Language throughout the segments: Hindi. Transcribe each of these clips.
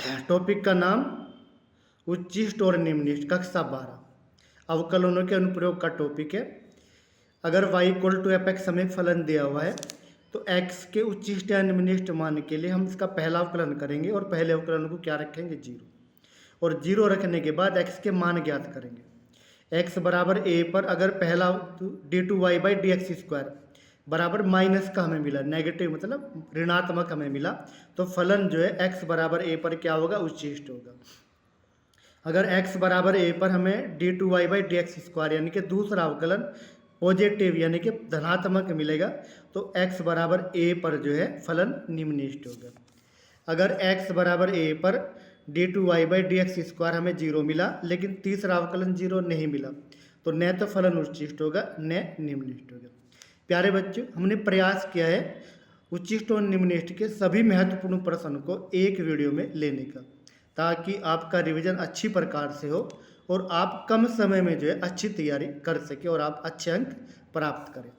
टॉपिक का नाम उच्चिष्ट और निम्निष्ट, कक्षा 12 अवकलनों के अनुप्रयोग का टॉपिक है। अगर y equal to f x हमें फलन दिया हुआ है तो x के उच्चिष्ट या निम्निष्ट मान के लिए हम इसका पहला अवकलन करेंगे और पहले अवकलन को क्या रखेंगे, जीरो, और जीरो रखने के बाद x के मान ज्ञात करेंगे। x बराबर a पर अगर पहला d two y by d x square बराबर माइनस का हमें मिला, नेगेटिव मतलब ऋणात्मक हमें मिला, तो फलन जो है x बराबर a पर क्या होगा, उच्चिष्ट होगा। अगर x बराबर a पर हमें d two y by d x square यानी कि दूसरा अवकलन पॉजिटिव यानी कि धनात्मक मिलेगा, तो x बराबर a पर जो है फलन निम्निष्ट होगा। अगर x बराबर a पर d two y by d x square हमें जीरो मिला लेकिन तीसरा अवकलन जीरो नहीं मिला, तो न तो फलन उच्चिष्ट होगा न निम्निष्ट होगा। प्यारे बच्चों, हमने प्रयास किया है उच्चिष्ट और निम्निष्ट के सभी महत्वपूर्ण प्रश्न को एक वीडियो में लेने का, ताकि आपका रिवीजन अच्छी प्रकार से हो और आप कम समय में जो है अच्छी तैयारी कर सके और आप अच्छे अंक प्राप्त करें।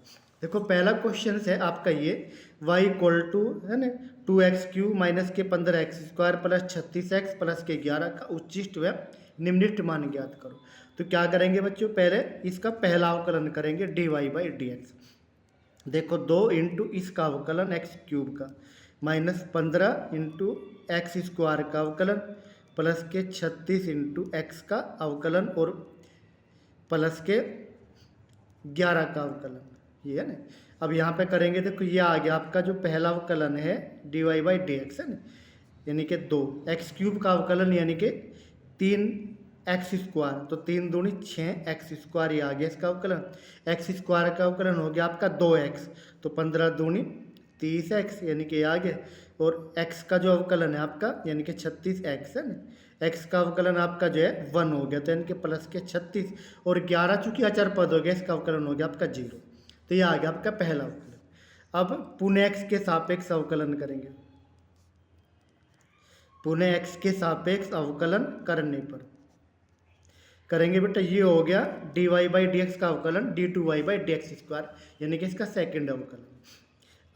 देखो पहला क्वेश्चन है आपका ये, y इक्वल टू है ना 2x³ माइनस के 15x square plus 36x plus के 11 का उच्चिष्ट व निम्निष्ट मान ज्ञात करो। तो क्या करेंगे बच्चों, पहले इसका पहला अवकलन करेंगे dy बाई डी एक्स। देखो 2 इंटू इसका अवकलन x³ का माइनस 15 इंटू एक्स स्क्वायर का अवकलन प्लस के 36 इंटू एक्स का अवकलन और प्लस के 11 का अवकलन, ये है ना। अब यहाँ पे करेंगे, देखो ये आ गया आपका जो पहला अवकलन है d y by d x है ना, यानी कि 2 x³ का अवकलन यानी कि 3x स्क्वायर, तो 3 दूनी 6x स्क्वायर, ये आ गया इसका अवकलन। एक्स स्क्वायर का अवकलन हो गया आपका 2x, तो 15 दूनी 30x यानी कि आ गया, और x का जो अवकलन है आपका यानी कि 36x है ना, x का अवकलन आपका जो है 1 हो गया, तो यानी कि प्लस के 36 और 11 चूंकि अचर पद हो गया, इसका अवकलन हो गया आपका 0, तो ये आ गया आपका पहला अवकलन। अब पुनः x के सापेक्ष अवकलन करेंगे। पुनः x के सापेक्ष अवकलन करने पर करेंगे बेटा, ये हो गया d y by d x का अवकलन d two y by d x square यानी कि इसका सेकेंड अवकलन।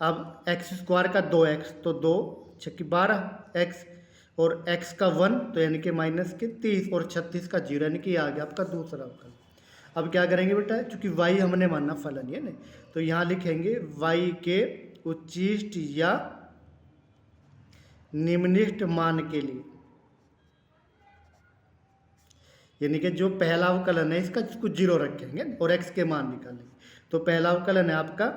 अब एक्स स्क्वायर का 2x, तो 2 छक्की 12x और x का 1, तो यानी कि माइनस के 30 और 36 का 0 यानी कि ये आ गया आपका दूसरा अवकलन। अब क्या करेंगे बेटा, चूंकि y हमने मानना फलन है ना, तो यहाँ लिखेंगे y के उच्चिष्ट या निम्निष्ट मान के लिए, यानी कि जो पहला अवकलन है इसका इसको 0 रखेंगे और x के मान निकालेंगे। तो पहला अवकलन है आपका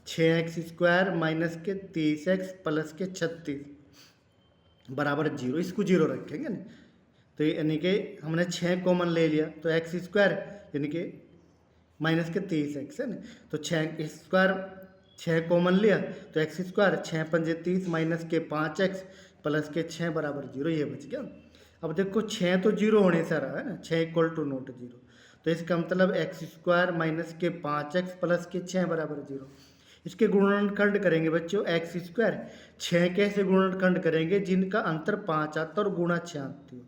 6x स्क्वायर माइनस के 30x प्लस के 36 बराबर 0, इसको 0 रखेंगे ना, तो यानी कि हमने 6 कॉमन ले लिया, तो एक्स स्क्वायर यानी कि माइनस के 30x है ना, तो 6 स्क्वायर 6 कॉमन लिया, तो एक्स स्क्वायर 6 पंजे 30 माइनस के 5x प्लस के 6 बराबर 0, ये बच गया। अब देखो 6 तो 0 होने से रहा है ना, 6 इक्वल टू नोट 0, तो इसका मतलब एक्स स्क्वायर माइनस के 5x प्लस के 6 बराबर 0। इसके गुणनखंड करेंगे बच्चों, एक्स स्क्वायर 6 कैसे गुणनखंड करेंगे, जिनका अंतर 5 आता और गुणा 6 आती हो,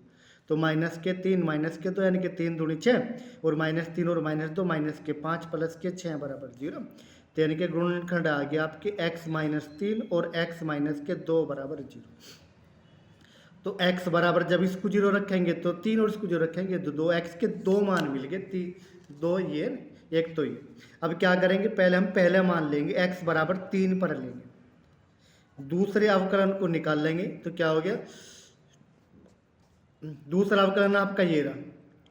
तो माइनस के 3 माइनस के 2 यानी कि 3 दूनी 6 और माइनस 3 और माइनस 2 माइनस के 5 प्लस के 6 बराबर 0, तो यानी कि गुणनखंड आ गया आपके x माइनस 3 और x माइनस के 2 बराबर 0। तो x बराबर जब इसको 0 रखेंगे तो 3 और इसको 0 रखेंगे तो 2x के 2 मान मिल गए, 2 ये एक, तो ये। अब क्या करेंगे, पहले हम पहले मान लेंगे x बराबर 3 पर लेंगे, दूसरे अवकलन को निकाल लेंगे, तो क्या हो गया, दूसरा अवकलन आपका ये रहा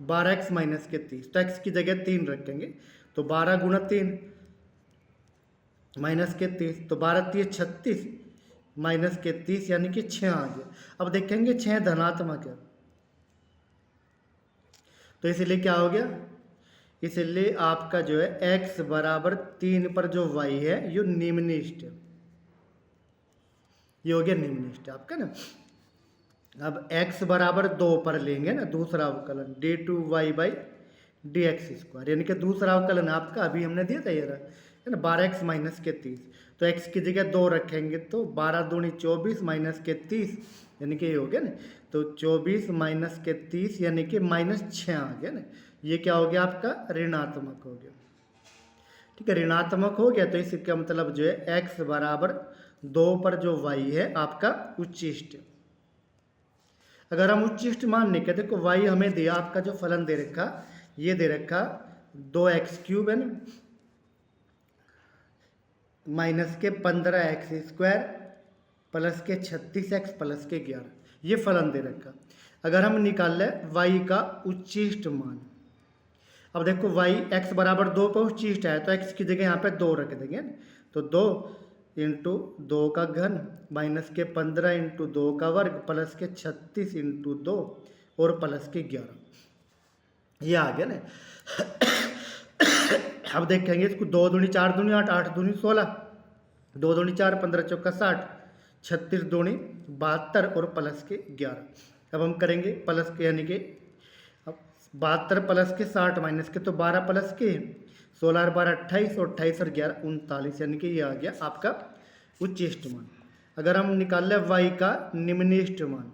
12x माइनस के 30, तो x की जगह 3 रखेंगे, तो 12 गुणा 3 माइनस के 30, तो 12 3 36 माइनस के 30 यानी कि 6 आ गया। अब देखेंगे 6 धनात्मक है, तो इसलिए क्या हो गया, इसलिए आपका जो है x बराबर 3 पर जो y है ये निम्निष्ट है, ये हो गया निम्निष्ट आपका ना। अब x बराबर 2 पर लेंगे ना दूसरा अवकलन d two y by d x square, यानी कि दूसरा अवकलन आपका अभी हमने दिया था ये रहा है ना 12x माइनस के 30, तो x की जगह 2 रखेंगे, तो 12 दूनी 24 माइनस के 30 यानी कि ये हो गया ना, तो 24 माइनस के 30 यानी कि माइनस 6 आ गया ना, ये क्या हो गया आपका ऋणात्मक हो गया। ठीक है, ऋणात्मक हो गया, तो इसका मतलब जो है x बराबर 2 पर जो y है आपका उच्चिष्ट। अगर हम उच्चिष्ट मान नहीं कहते, देखो वाई हमें दिया, आपका जो फलन दे रखा ये दे रखा 2x³ है ना, माइनस के 15x² प्लस के 36x प्लस के 11, ये फलन दे रखा। अगर हम निकाल लें y का उच्चिष्ट मान, अब देखो y x बराबर 2 पर उच्चिष्ट है, तो x की जगह यहाँ पे 2 रख देंगे, तो 2 इंटू 2 का घन माइनस के 15 इंटू 2 का वर्ग प्लस के 36 इंटू 2 और प्लस के 11, ये आ गया ना। अब देखेंगे इसको, 2 दूनी 4 दूनी 8, 8 दूनी 16, 2 दूनी 4, 15 चौका 60, 36 दूनी 72 और प्लस के 11। अब हम करेंगे प्लस के, यानी कि अब 72 प्लस के 60 माइनस के, तो 12 प्लस के 16 और 12 28 और 28 और 11 39, यानी कि ये आ गया आपका उच्चिष्ट मान। अगर हम निकाल लें y का निम्निष्ट मान,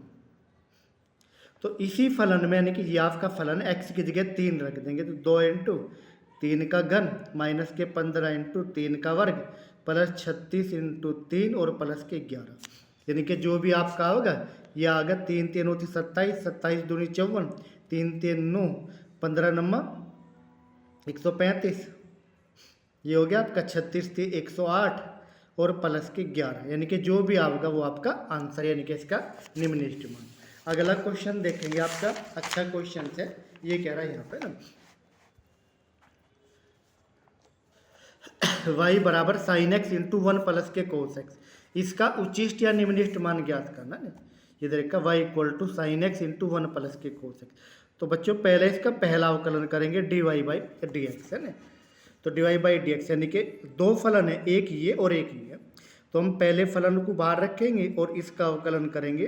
तो इसी फलन में, यानी कि ये आपका फलन x की जगह 3 रख देंगे, तो 2 इंटू 3 का घन माइनस के 15 इंटू 3 का वर्ग प्लस 36 इंटू 3 और प्लस के 11, यानी कि जो भी आपका होगा ये आ गया 3 3 होती 27, 27 दूनी 54, 3 3 9, 15 नम्मा 135, ये हो गया आपका 36 थी 108 और प्लस के 11, यानी कि जो भी आएगा वो आपका आंसर, यानी कि इसका निम्नलिखित मान। अगला क्वेश्चन देखेंगे आपका, अच्छा क्वेश्चन है, ये कह रहा है यहाँ पे ना y बराबर sign x into 1 plus k cos x, इसका उच्चिष्ट या निम्नलिखित मान ज्ञात करना है। ये देखा y equal to sine x into 1 plus k cos x, तो बच्चों पहले इसका पहला अवकलन करेंगे dy/dx है ना, तो dy/dx यानी कि दो फलन है, एक ये और एक ये, तो हम पहले फलन को बाहर रखेंगे और इसका अवकलन करेंगे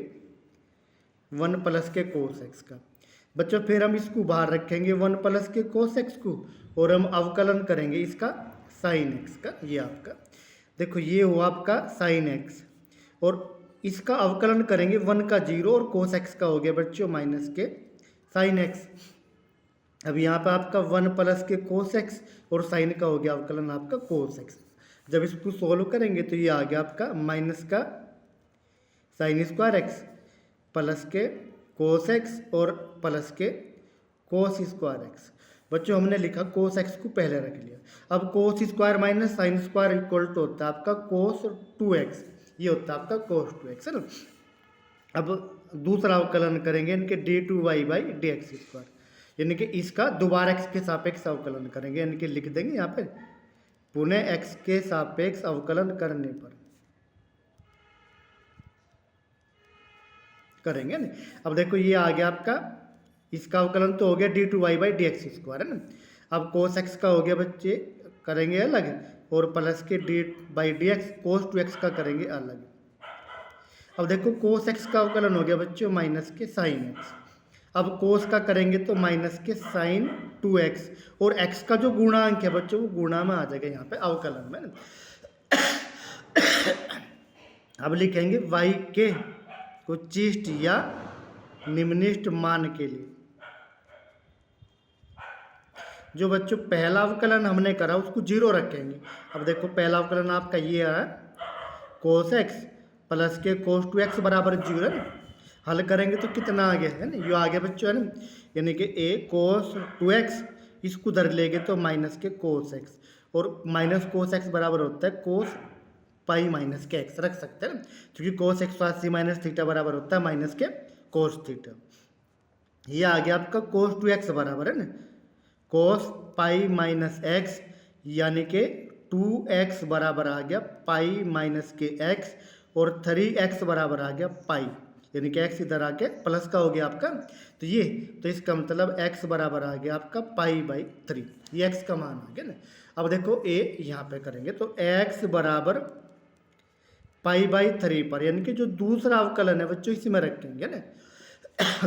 1 प्लस के कोस एक्स का। बच्चों फिर हम इसको बाहर रखेंगे 1 प्लस के कोस एक्स को, और हम अवकलन करेंगे इसका साइन एक्स का। ये आपका देखो ये हुआ आपका साइन एक्स, और इसका अवकलन करेंगे 1 का 0 और कोस एक्स का हो गया बच्चों माइनस के साइन एक्स। अब यहाँ पे आपका 1 प्लस के कोस एक्स और साइन का हो गया अवकलन आपका कोस एक्स। जब इसको सोल्व करेंगे तो ये आ गया आपका माइनस का sine square x plus k cos x और plus k cos square x. बच्चों हमने लिखा कोस एक्स को पहले रख लिया। अब cos square minus sine square equal to होता है आपका कोस 2x, ये होता है आपका कोस 2x है ना। अब दूसरा अवकलन करेंगे इनके d2y/dx², यानी कि इसका दोबारा x के सापेक्ष अवकलन करेंगे, यानी कि लिख देंगे यहाँ पे पुनः x के सापेक्ष अवकलन करने पर करेंगे ना। अब देखो ये आ गया आपका, इसका अवकलन तो हो गया d2y/dx² है ना। अब कोस x का हो गया बच्चे, करेंगे अलग, और प्लस के d/dx कोस 2x का करेंगे अलग। अब देखो कोस x का अवकलन हो गया बच्चों माइनस के साइन x, अब कोस का करेंगे तो माइनस के साइन 2x, और x का जो गुणांक है बच्चों वो गुणा में आ जाएगा यहाँ पे अवकलन में। अब लिखेंगे y के उच्चिष्ट या निम्नलिखित मान के लिए, जो बच्चों पहला अवकलन हमने करा उसको 0 रखेंगे। अब देखो पहला अवकलन आपका ये है कोस x प्लस के कोस 2x बराबर 0 है ना। हल करेंगे तो कितना आ गया है ना, ये आ गया बच्चों है ना, यानी कि a कोस 2x, इसको उधर लेंगे तो माइनस के कोस x, और माइनस कोस x बराबर होता है कोस पाई माइनस के x रख सकते हैं ना, क्योंकि कोस 180 माइनस थीटा बराबर होता है माइनस के कोस थीटा। ये आ गया आपका कोस 2x बराबर है ना कोस पाई माइनस x, यानी कि 2x बराबर आ गया पाई माइनस के x, और 3x बराबर आ गया पाई, यानी कि x इधर आके प्लस का हो गया आपका, तो ये तो इसका मतलब x बराबर आ गया आपका पाई/3, ये x का मान आ गया ना। अब देखो a यहाँ पे करेंगे तो x बराबर पाई/3 पर, यानी कि जो दूसरा अवकलन है बच्चों इसी में रखेंगे ना।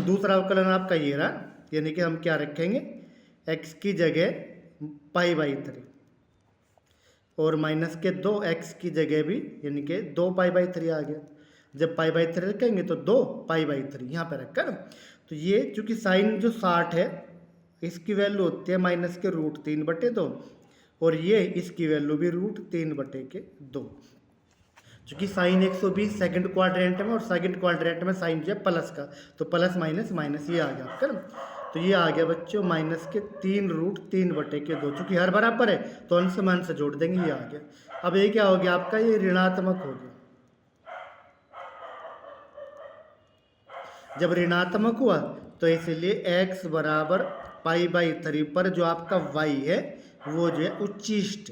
दूसरा अवकलन आपका ये रहा, यानी कि हम क्या रखेंगे x की जगह पाई/3 और माइनस के 2x की जगह भी, यानी कि 2 पाई/3 आ गया। जब पाई/3 रखेंगे तो 2 पाई/3 यहाँ पे रखकर, तो ये चूँकि साइन जो 60 है इसकी वैल्यू होती है माइनस के √3/2, और ये इसकी वैल्यू भी √3/2। क्योंकि साइन 120 सेकंड क्वाड्रेंट में, और सेकंड क्वाड्रेंट में साइन जो है प्लस का, तो प्लस माइनस माइनस ये आ गया आपका ना। तो ये आ गया बच्चों माइनस के 3√3/2, चूँकि हर बराबर है तो अंश में अंश जोड़ देंगे, ये आ गया। अब ये क्या हो गया आपका, ये ऋणात्मक हो गया। जब ऋणात्मक हुआ तो इसलिए x बराबर π/3 पर जो आपका y है वो जो है उच्चिष्ट,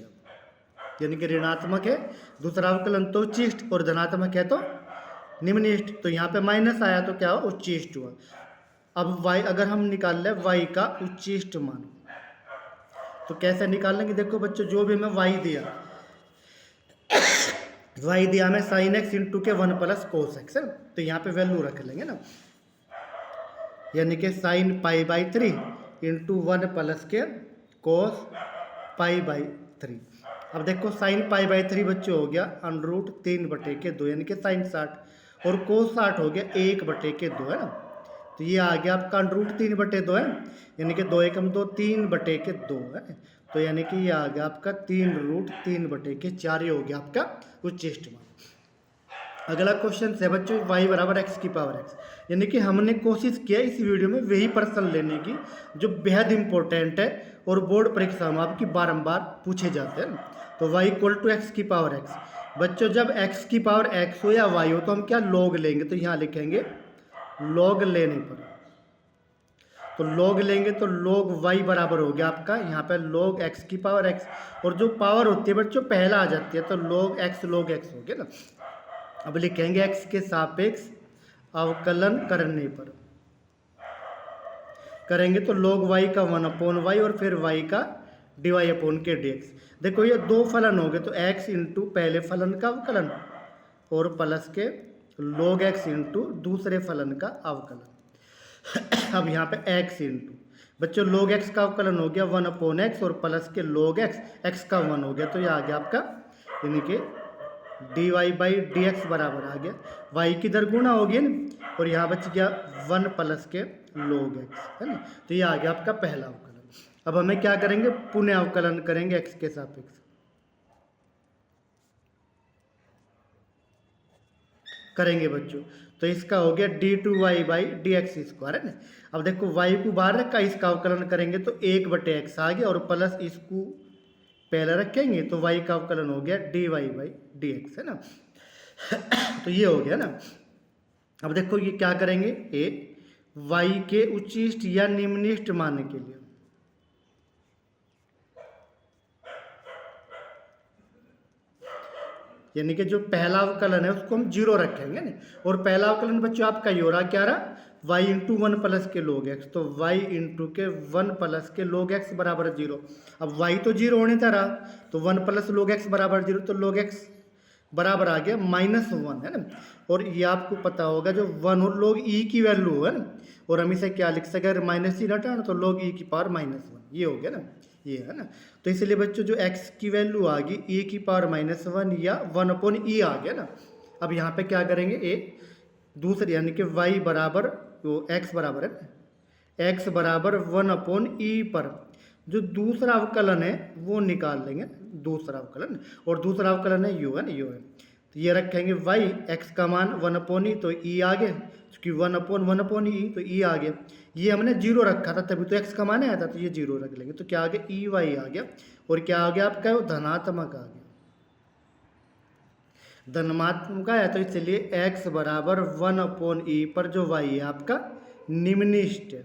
यानी कि ऋणात्मक है, दूसरा अवकलन तो उच्चिष्ट और धनात्मक है तो निम्निष्ट। तो यहाँ पे माइनस आया तो क्या हुआ, उच्चिष्ट हुआ। अब y अगर हम निकाल लें y का उच्चिष्ट मान, तो कैसे निकाल लेंगे, देखो बच्चों जो भी हमें y दिया, y दिया हमें साइन x इंटू के 1 प्लस कोस x है ना, तो यहाँ पे वैल्यू रख लेंगे ना, यानी कि साइन π/3 इंटू 1 प्लस के कोस π/3। अब देखो साइन π/3 बच्चों हो गया √3/2, यानी कि साइन 60, और कोस 60 हो गया 1/2 है ना। तो ये आ गया आपका √3/2 है, यानी कि 2 एकम 2 3/2 है। तो यानी कि ये आ गया आपका 3√3/4, ये हो गया आपका उच्चिष्ट मान। अगला क्वेश्चन है बच्चों y बराबर x की पावर x, यानी कि हमने कोशिश किया इस वीडियो में वही प्रश्न लेने की जो बेहद इंपॉर्टेंट है और बोर्ड परीक्षा में आपकी बारंबार पूछे जाते हैं। तो y इक्वल टू एक्स की पावर x, बच्चों जब x की पावर x हो या y हो तो हम क्या लॉग लेंगे, तो यहाँ लिखेंगे लॉग लेने पर, तो लॉग लेंगे तो लॉग y बराबर हो गया आपका यहाँ पे लॉग x की पावर x, और जो पावर होती है बच्चों पहला आ जाती है, तो लॉग x हो गया ना। अब लिखेंगे x के सापेक्ष अवकलन करने पर, करेंगे तो log y का 1/y और फिर y का dy/dx। देखो ये दो फलन हो गए, तो x इंटू पहले फलन का अवकलन और प्लस के log x इंटू दूसरे फलन का अवकलन। अब यहाँ पे x इंटू बच्चों log x का अवकलन हो गया 1/x और प्लस के log x का 1 हो गया, तो ये आ गया आपका यानी कि dy/dx बराबर आ गया, y की दर गुणा हो गया ना, और यहाँ बच गया 1 प्लस के log x है ना। तो ये आ गया आपका पहला अवकलन। अब हमें क्या करेंगे, पुनः अवकलन करेंगे x के सापेक्ष, करेंगे बच्चों, तो इसका हो गया d2y/dx² है ना। अब देखो y को बाहर रखा, इसका अवकलन करेंगे तो 1/x आ गया, और प्लस इसको पहले रखेंगे तो y का अवकलन हो गया dy/dx है ना। तो ये हो गया ना। अब देखो ये क्या करेंगे, y के उच्चिष्ट या निम्निष्ट मान के लिए यानी कि जो पहला अवकलन है उसको हम 0 रखेंगे ना, और पहला अवकलन बच्चों आपका ये हो रहा क्या रहा, y इंटू 1 प्लस के log x, तो y इंटू के 1 प्लस के log x बराबर 0। अब y तो 0 होने था रहा, तो 1 प्लस log x बराबर 0, तो log x बराबर आ गया -1 है ना। और ये आपको पता होगा जो 1 और log e की वैल्यू है ना, और हम इसे क्या लिख सके, अगर -c घटाना तो log e की पावर -1, ये हो गया ना, ये है ना। तो इसलिए बच्चों जो x की वैल्यू आ गई e की पावर -1 या 1/e आ गया ना। अब यहाँ पे क्या करेंगे, दूसरे यानी कि y बराबर वो x बराबर है x बराबर 1/e पर जो दूसरा अवकलन है वो निकाल लेंगे, दूसरा अवकलन, और दूसरा अवकलन है u है ना, u है। तो ये रखेंगे y x का मान 1/e, तो e आ गया, क्योंकि 1/1/e तो e आ गया। ये हमने 0 रखा था तभी तो x का मान आया था, तो ये 0 रख लेंगे, तो क्या आ गया, e y आ गया, और क्या आ गया आपका, धनात्मक आ गया, धनात्मक आया, तो इसलिए x बराबर 1/e पर जो y है आपका निम्निष्ट है,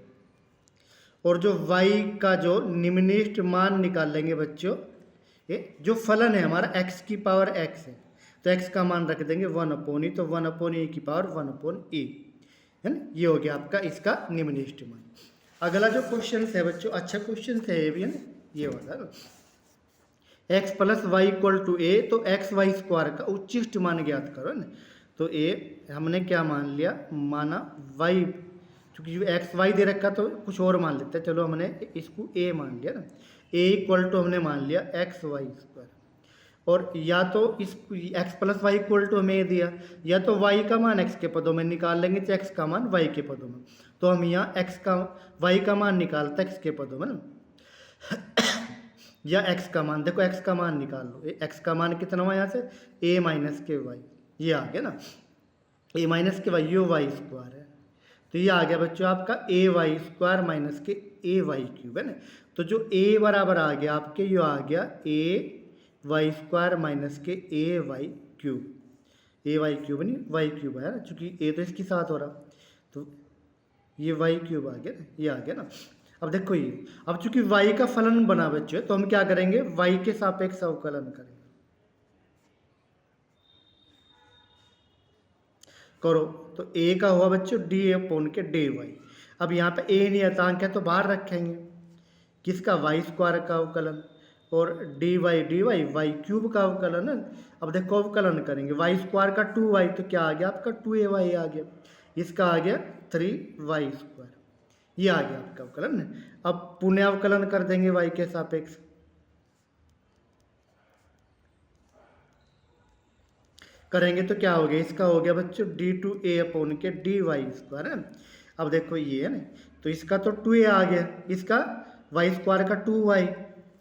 और जो y का जो निम्निष्ट मान निकाल लेंगे बच्चों, ये जो फलन है हमारा x की पावर x है, तो x का मान रख देंगे 1/e, तो 1/e की पावर 1/e है ना। ये हो गया आपका इसका निम्निष्ट मान। अगला जो क्वेश्चन है बच्चों, अच्छा क्वेश्चन है ये भी है ना, ये वाला ना, x plus y equal to a, तो XY² का उच्चिष्ट मान ज्ञात करो ना। तो a हमने क्या मान लिया, माना y, क्योंकि XY दे रखा तो कुछ और मान लेते हैं, चलो हमने इसको a मान लिया ना, a इक्वल टू हमने मान लिया XY², और या तो इस x plus y equal to हमें दिया, या तो y का मान x के पदों में निकाल लेंगे तो x का मान y के पदों में, तो हम यहाँ y का मान निकालते x के पदों में ना, या x का मान, देखो x का मान निकाल लो, x का मान कितना हुआ यहाँ से a - के y, ये आ गया ना, ए माइनस के वाई, यो वाई स्क्वायर है, तो ये आ गया बच्चों आपका ए वाई स्क्वायर माइनस के ए वाई क्यूब है ना। तो जो ए बराबर आ गया आपके, यो आ गया ए वाई स्क्वायर माइनस के ए वाई क्यूब, ए वाई क्यूब नहीं वाई क्यूब है ना, चूंकि ए तो इसके साथ हो रहा, तो ये वाई क्यूब आ गया ना, ये आ गया ना। अब देखो ये, अब चूंकि वाई का फलन बना बच्चों, तो हम क्या करेंगे, वाई के सापेक्ष अवकलन करेंगे। करो तो ए का हुआ बच्चों डी अपॉन के डी वाई। अब यहाँ पे ए नियतांक है तो बाहर रखेंगे, किसका, वाई स्क्वायर का अवकलन, और डी वाई वाई क्यूब का अवकलन है। अब देखो अवकलन करेंगे, वाई स्क्वायर का 2y, तो क्या आ गया आपका 2ay आ गया, इसका आ गया 3y स्क्वायर, ये आ गया आपका अवकलन। अब पुनः अवकलन कर देंगे y के सापेक्ष, करेंगे तो क्या हो गया, इसका हो गया बच्चों d2a अपॉन के dy स्क्वायर है। अब देखो ये है ना, तो इसका तो 2a आ गया, इसका y स्क्वायर का 2y,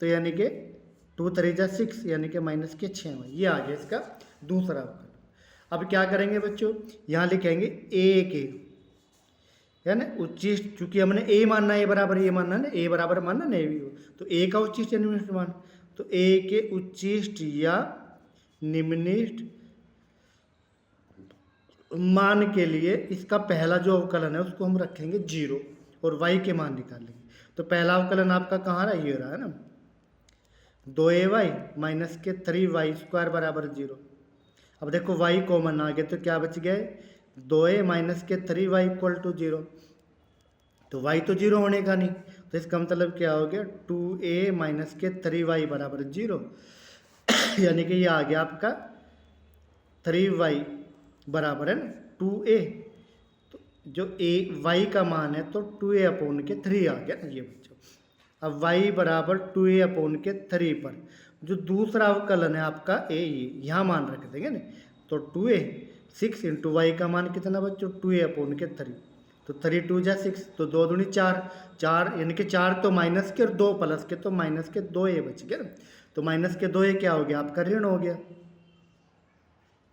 तो यानी कि 2 3 जा 6, यानी कि माइनस के 6y, ये आ गया इसका दूसरा अवकलन। अब क्या करेंगे बच्चों, यहाँ लिखेंगे a के, है ना, उच्चिष्ट, चूंकि हमने a मानना है, a बराबर ये मानना है, a बराबर मानना ना a भी हो, तो a का उच्चिष्ट या निम्निष्ट मान, तो a के उच्चिष्ट या निम्निष्ट मान के लिए इसका पहला जो अवकलन है उसको हम रखेंगे 0 और y के मान निकालेंगे। तो पहला अवकलन आपका कहाँ रहा, ये रहा है ना, 2ay माइनस के 3y स्क्वायर बराबर 0। अब देखो y कॉमन आ गया, तो क्या बच गए, 2a माइनस के 3y इक्वल टू 0, तो y तो 0 होने का नहीं, तो इसका मतलब क्या हो गया, 2a माइनस के 3y बराबर 0, यानी कि ये आ गया आपका 3y बराबर है ना 2a, तो जो y का मान है तो 2a अपॉन के 3 आ गया ना ये बच्चों। अब y बराबर 2a अपॉन के 3 पर जो दूसरा अवकलन है आपका a, ये यहाँ मान रख देंगे ना, तो 2a 6 इंटू वाई का मान कितना बच्चों, 2a अपॉन के 3, तो 3 2 जा 6, तो 2 दूनी 4, 4 यानी कि 4 तो माइनस के और 2 प्लस के, तो माइनस के 2a बच गया ना, तो माइनस के 2a क्या हो गया आपका, ऋण हो गया,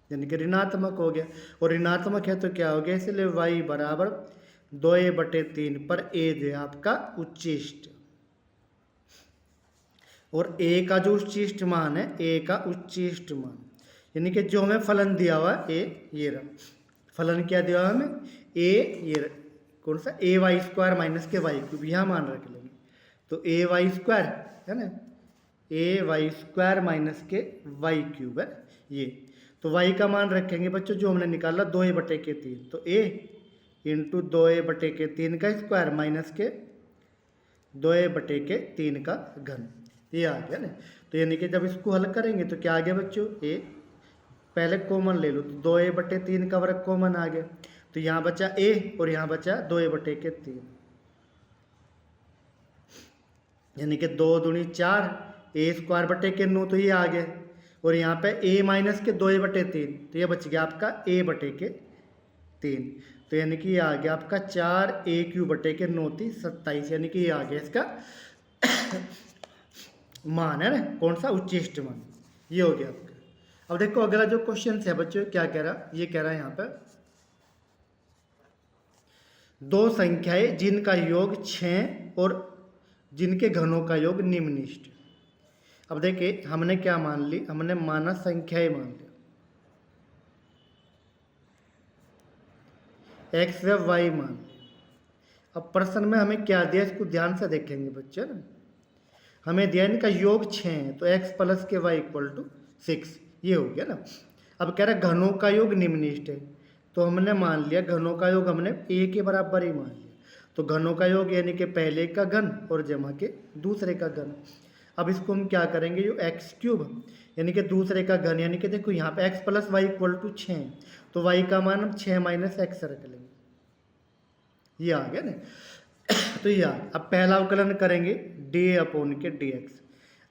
यानी कि ऋणात्मक हो गया, और ऋणात्मक है तो क्या हो गया, इसलिए y बराबर 2a/3 पर a जो है आपका उच्चिष्ट, और a का जो उच्चिष्ट मान है, a का उच्चिष्ट मान, यानी कि जो हमें फलन दिया हुआ है a, ये रहा फलन, क्या दिया हुआ हमें a, ये कौन सा, a वाई स्क्वायर माइनस के वाई क्यूब, यहाँ मान रख लेंगे, तो a वाई स्क्वायर है ना, a वाई स्क्वायर माइनस के वाई क्यूब है ये, तो y का मान रखेंगे बच्चों जो हमने निकाला 2a/3, तो a इंटू 2a/3 का स्क्वायर माइनस के 2a/3 का घन, ये आ गया ना। तो यानी कि जब इसको हल करेंगे तो क्या आ गया बच्चों, a पहले कॉमन ले लो, तो 2a/3 का वर्ग कॉमन आ गया, तो यहाँ बचा a और यहाँ बचा 2a/3, यानी कि 2 दूनी 4, a स्क्वायर बटे के 9, तो ये आ गया, और यहाँ पे a माइनस के 2a/3, तो ये बच गया आपका a/3, तो यानी कि ये आ गया आपका 4a³ / 9 = 27, यानी कि ये आ गया इसका मान है ना, कौन सा, उच्चिष्ट मान, ये हो गया आपका। अब देखो अगला जो क्वेश्चन है बच्चों, क्या कह रहा, ये कह रहा है यहाँ पर, दो संख्याएं जिनका योग 6 और जिनके घनों का योग निम्नलिखित। अब देखिए हमने क्या मान ली, हमने माना संख्याएं मान लिया, x व y मान लिया। अब प्रश्न में हमें क्या दिया, इसको ध्यान से देखेंगे बच्चे ना, हमें दिया इनका योग 6 है, तो x + के y = 6, ये हो गया ना। अब कह रहा है घनों का योग निम्नलिखित है, तो हमने मान लिया घनों का योग हमने a के बराबर ही मान लिया, तो घनों का योग यानी कि पहले का घन और जमा के दूसरे का घन। अब इसको हम क्या करेंगे, जो x³ यानी कि दूसरे का घन, यानी कि देखो यहाँ पे x + y = 6, तो y का मान हम 6 - x रख लेंगे, ये आ गया ना। तो ये अब पहला अवकलन करेंगे d/dx।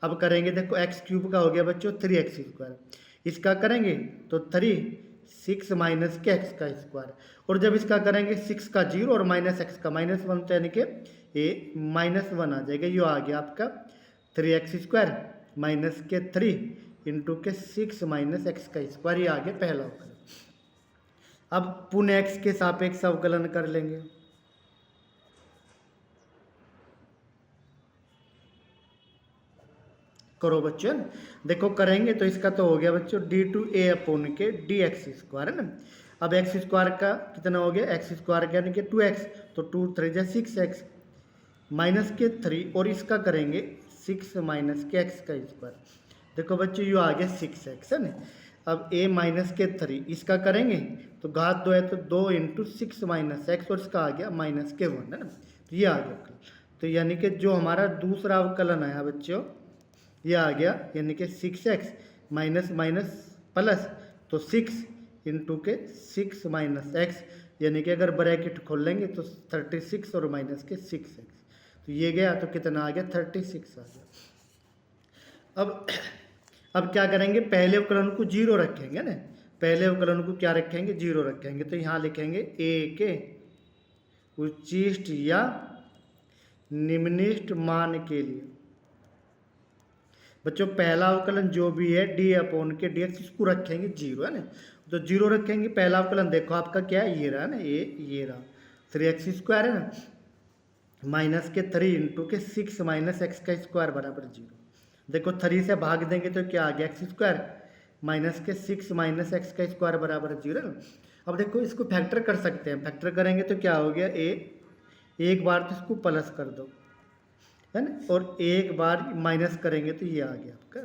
अब करेंगे देखो x³ का हो गया बच्चों 3x², इसका करेंगे तो 3 6 - के x का स्क्वायर, और जब इसका करेंगे 6 का 0 और -x का -1, तो यानी कि a -1 आ जाएगा, ये आ गया आपका 3x² - के 3 × के 6 - x का स्क्वायर, ये आ गया पहला अवकलन। अब पुनः एक्स के सापेक्ष अवकलन कर लेंगे। करो बच्चों, देखो करेंगे तो इसका तो हो गया बच्चों डी टू ए अपोन के डी एक्स स्क्वायर है ना। अब एक्स स्क्वायर का कितना हो गया, एक्स स्क्वायर का यानी कि 2x, तो 2 3 जा 6x माइनस के 3, और इसका करेंगे 6 माइनस के x का स्क्वायर। देखो बच्चों ये आ गया 6x है ना। अब a माइनस के 3 इसका करेंगे तो घात 2 है तो 2 इंटू 6 माइनस एक्स, और इसका आ गया माइनस के 1 है ना। तो ये आ गया, तो यानी कि जो हमारा दूसरा अवकलन आया बच्चों ये आ गया, यानी कि 6x माइनस माइनस प्लस, तो 6 इंटू के 6 माइनस एक्स, यानी कि अगर ब्रैकेट खोल लेंगे तो 36 और माइनस के 6x, तो ये गया तो कितना आ गया 36 आ गया। अब क्या करेंगे, पहले अवकलन को 0 रखेंगे ना, पहले अवकलन को क्या रखेंगे 0 रखेंगे, तो यहाँ लिखेंगे a के उच्चिष्ट या निम्निष्ट मान के लिए। बच्चों पहला अवकलन जो भी है डी अपोन के डी एक्स, इसको रखेंगे 0 है ना, तो 0 रखेंगे। पहला अवकलन देखो आपका क्या है, ये रहा ना, ये रहा 3x स्क्वायर है ना, माइनस के 3 इंटू के 6 माइनस एक्स का स्क्वायर बराबर 0। देखो 3 से भाग देंगे तो क्या आ गया एक्स स्क्वायर माइनस के 6 माइनस एक्स का स्क्वायर बराबर 0 ना। अब देखो इसको फैक्टर कर सकते हैं, फैक्टर करेंगे तो क्या हो गया एक बार तो इसको प्लस कर दो है ना, और एक बार माइनस करेंगे तो ये आ गया आपका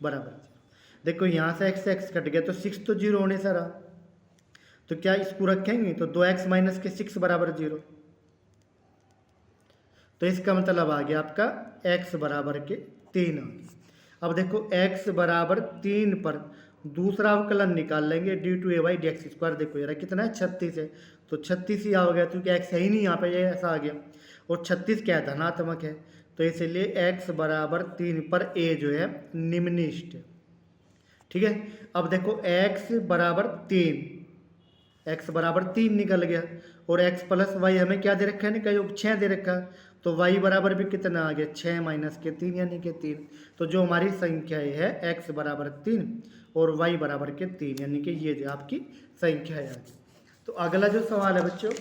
बराबर 0। देखो यहाँ से एक्स कट गया तो 6 तो 0 होने से रहा, तो क्या इसको रखेंगे तो 2x माइनस के 6 बराबर 0, तो इसका मतलब आ गया आपका x बराबर के 3 आ गया। अब देखो x बराबर 3 पर दूसरा अवकलन निकाल लेंगे d two a y d x square. देखो यार कितना है 36 है, तो 36 ही आ गया क्योंकि x है ही नहीं यहाँ पे, ये ऐसा आ गया, और 36 क्या है धनात्मक है, तो इसलिए x बराबर 3 पर a जो है निम्निष्ठ है। ठीक है, अब देखो x बराबर 3 निकल गया, और x प्लस वाई हमें क्या दे रखा है ना, कहीं 6 दे रखा है, तो y बराबर भी कितना आ गया 6 माइनस के 3 यानी कि 3। तो जो हमारी संख्या है x बराबर 3 और y बराबर के 3 यानी कि ये जो आपकी संख्या है। तो अगला जो सवाल है बच्चों,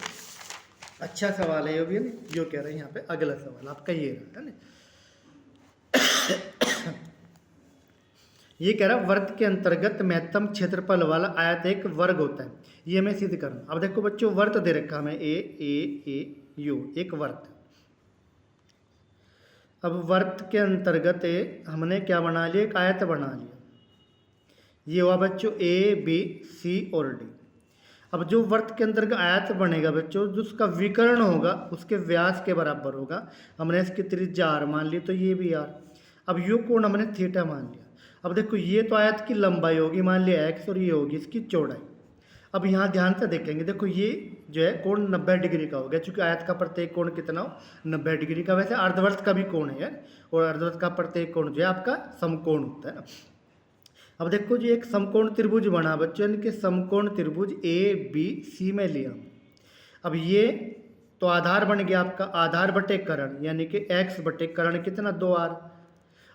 अच्छा सवाल है ये भी, जो कह रहे हैं यहाँ पे अगला सवाल आपका ये रहा है ना। ये कह रहा है वर्त के अंतर्गत महत्तम क्षेत्रफल वाला आयत एक वर्ग होता है, ये हमें सिद्ध करना। अब देखो बच्चों वर्त दे रखा हमें ए यू एक वर्त। अब वर्त के अंतर्गत हमने क्या बना लिया, एक आयत बना लिया, ये हुआ बच्चों ए बी सी और डी। अब जो वर्त के अंतर्गत आयत बनेगा बच्चों, जो उसका विकर्ण होगा उसके व्यास के बराबर होगा। हमने इसकी त्रिज्या r मान ली, तो ये भी r। अब यो कोण हमने थीटा मान लिया। अब देखो ये तो आयत की लंबाई होगी मान लिया x, और ये होगी इसकी चौड़ाई। अब यहाँ ध्यान से देखेंगे, देखो ये जो है कोण 90 डिग्री का हो गया, चूंकि आयत का प्रत्येक कोण कितना हो 90 डिग्री का। वैसे अर्धवर्त का भी कोण है, और अर्धवर्त का प्रत्येक कोण जो है आपका समकोण होता है ना। अब देखो जी एक समकोण त्रिभुज बना बच्चों, इनके समकोण त्रिभुज ए बी सी में लिया। अब ये तो आधार बन गया आपका, आधार बटे कर्ण यानी कि x बटे कर्ण कितना 2r,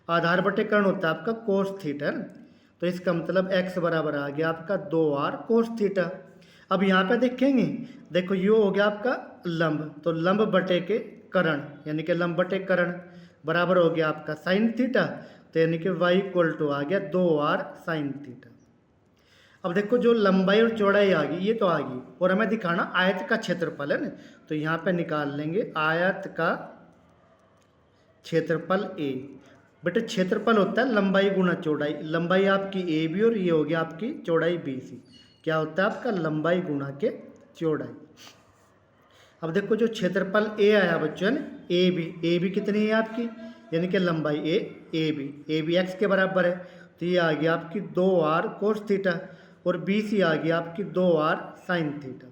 आधार बटे कर्ण होता है आपका कोस थीटा, तो इसका मतलब x बराबर आ गया आपका 2r कोस थीटा। अब यहाँ पे देखेंगे, देखो ये हो गया आपका लंब, तो लंब बटे के कर्ण यानी कि लंब बटे कर्ण बराबर हो गया आपका साइन थीटा, तो यानी कि y इक्वल टू आ गया 2r साइन थीटा। अब देखो जो लंबाई और चौड़ाई आ गई, ये तो आ गई, और हमें दिखाना आयत का क्षेत्रफल है ना, तो यहाँ पे निकाल लेंगे आयत का क्षेत्रफल a। बेटे क्षेत्रफल होता है लंबाई गुना चौड़ाई, लंबाई आपकी ए बी और ये हो गया आपकी चौड़ाई बी सी, क्या होता है आपका लंबाई गुना के चौड़ाई। अब देखो जो क्षेत्रफल ए आया बच्चों ने ए बी कितनी है आपकी, यानी कि लंबाई ए बी एक्स के बराबर है, तो ये आ गया आपकी 2r कोस थीटा, और बी सी आ गया आपकी 2r साइन थीटा।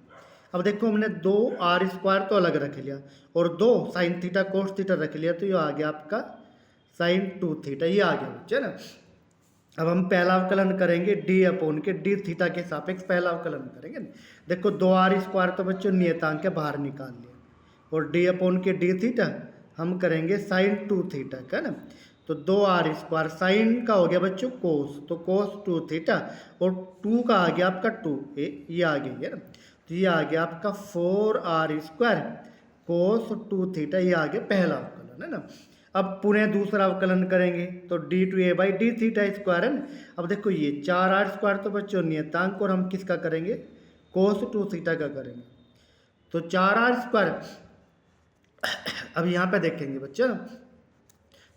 अब देखो हमने 2r स्क्वायर तो अलग रख लिया और 2 साइन थीटा कोस थीटा रख लिया, तो ये आ गया आपका साइन 2 थीटा, ये आ गया बच्चे ना। अब हम पहला अवकलन करेंगे डी अपोन के डी थीटा के सापेक्ष पहला अवकलन करेंगे। देखो 2r स्क्वायर तो बच्चों नियतांक के बाहर निकाल लिया, और डी अपोन के डी थीटा हम करेंगे साइन 2 थीटा का ना, तो 2r स्क्वायर साइन का हो गया बच्चों कोस, तो कोस 2 थीटा, और 2 का आ गया आपका 2 ये आ गई है ना। तो ये आ गया आपका 4r² कोस 2 थीटा, ये आ गया पहला अवकलन है ना। अब पुनः दूसरा अवकलन करेंगे तो d2a/d θ² है ना। अब देखो ये 4r² तो बच्चों नियतांक, और हम किसका करेंगे, कोस 2 थीटा का करेंगे। तो 4r², अब यहाँ पे देखेंगे बच्चों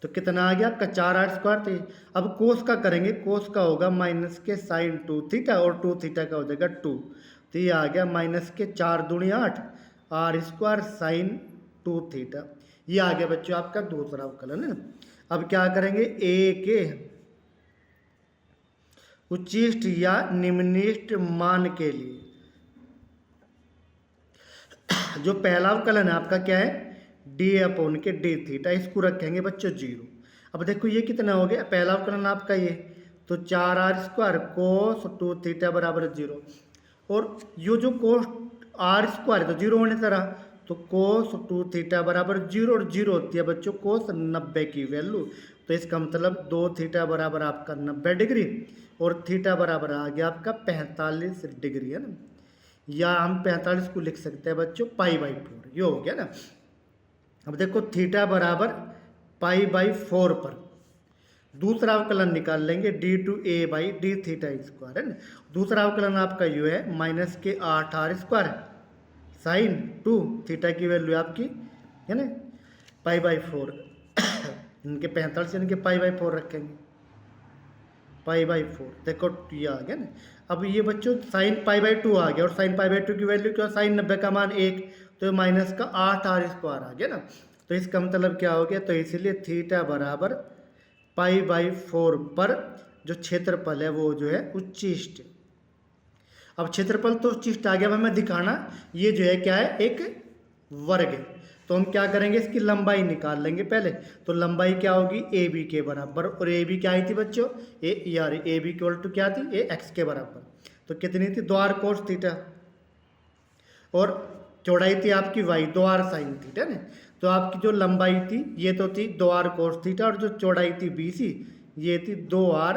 तो कितना आ गया आपका 4r²। तो अब कोस का करेंगे, कोस का होगा माइनस के साइन 2 थीटा, और 2 थीटा का हो जाएगा 2। तो ये आ गया माइनस के 4 दूनी 8 r² साइन 2 थीटा। ये आ गया बच्चों आपका दूसरा अवकलन है। अब क्या करेंगे, ए के उच्चिष्ट या निम्निष्ट मान के लिए जो पहला अवकलन है आपका क्या है, d/d θ, इसको रखेंगे बच्चों 0। अब देखो ये कितना हो गया, पहला अवकलन आपका ये, तो 4r² कोस 2 थीटा बराबर 0। और यो जो कोस r² तो 0 होने तरह, तो कोस 2 थीटा बराबर 0, और 0 होती है बच्चों कोस 90 की वैल्यू। तो इसका मतलब 2 थीटा बराबर आपका 90 डिग्री, और थीटा बराबर आ गया आपका 45 डिग्री है ना। या हम 45 को लिख सकते हैं बच्चों π/4, ये हो गया ना। अब देखो थीटा बराबर π/4 पर दूसरा अवकलन निकाल लेंगे, d2a/d θ² है ना। दूसरा अवकलन आपका यो है माइनस के 8r² साइन 2 थीटा की वैल्यू आपकी है ना π/4 इनके 45 इनके π/4 रखेंगे, π/4 देखो ये आ गया ना। अब ये बच्चों साइन π/2 आ गया, और साइन π/2 की वैल्यू क्या, साइन 90 का मान 1, तो माइनस का 8r² आ गया ना। तो इसका मतलब क्या हो गया, तो इसीलिए थीटा बराबर π/4 पर जो क्षेत्रफल है वो जो है उच्चिष्ट। अब क्षेत्रफल तो उच्चिष्ट आ गया, अब हमें दिखाना ये जो है क्या है, एक वर्ग है। तो हम क्या करेंगे, इसकी लंबाई निकाल लेंगे पहले। तो लंबाई क्या होगी, ए बी के बराबर, और ए बी क्या आई थी बच्चों, ए बी इक्वल टू क्या थी, ए एक्स के बराबर। तो कितनी थी, 2r कोस थीटा, और चौड़ाई थी आपकी वाई 2r साइन थीटा ना। तो आपकी जो लंबाई थी ये तो थी 2r कोस थीटा, और जो चौड़ाई थी BC ये थी 2r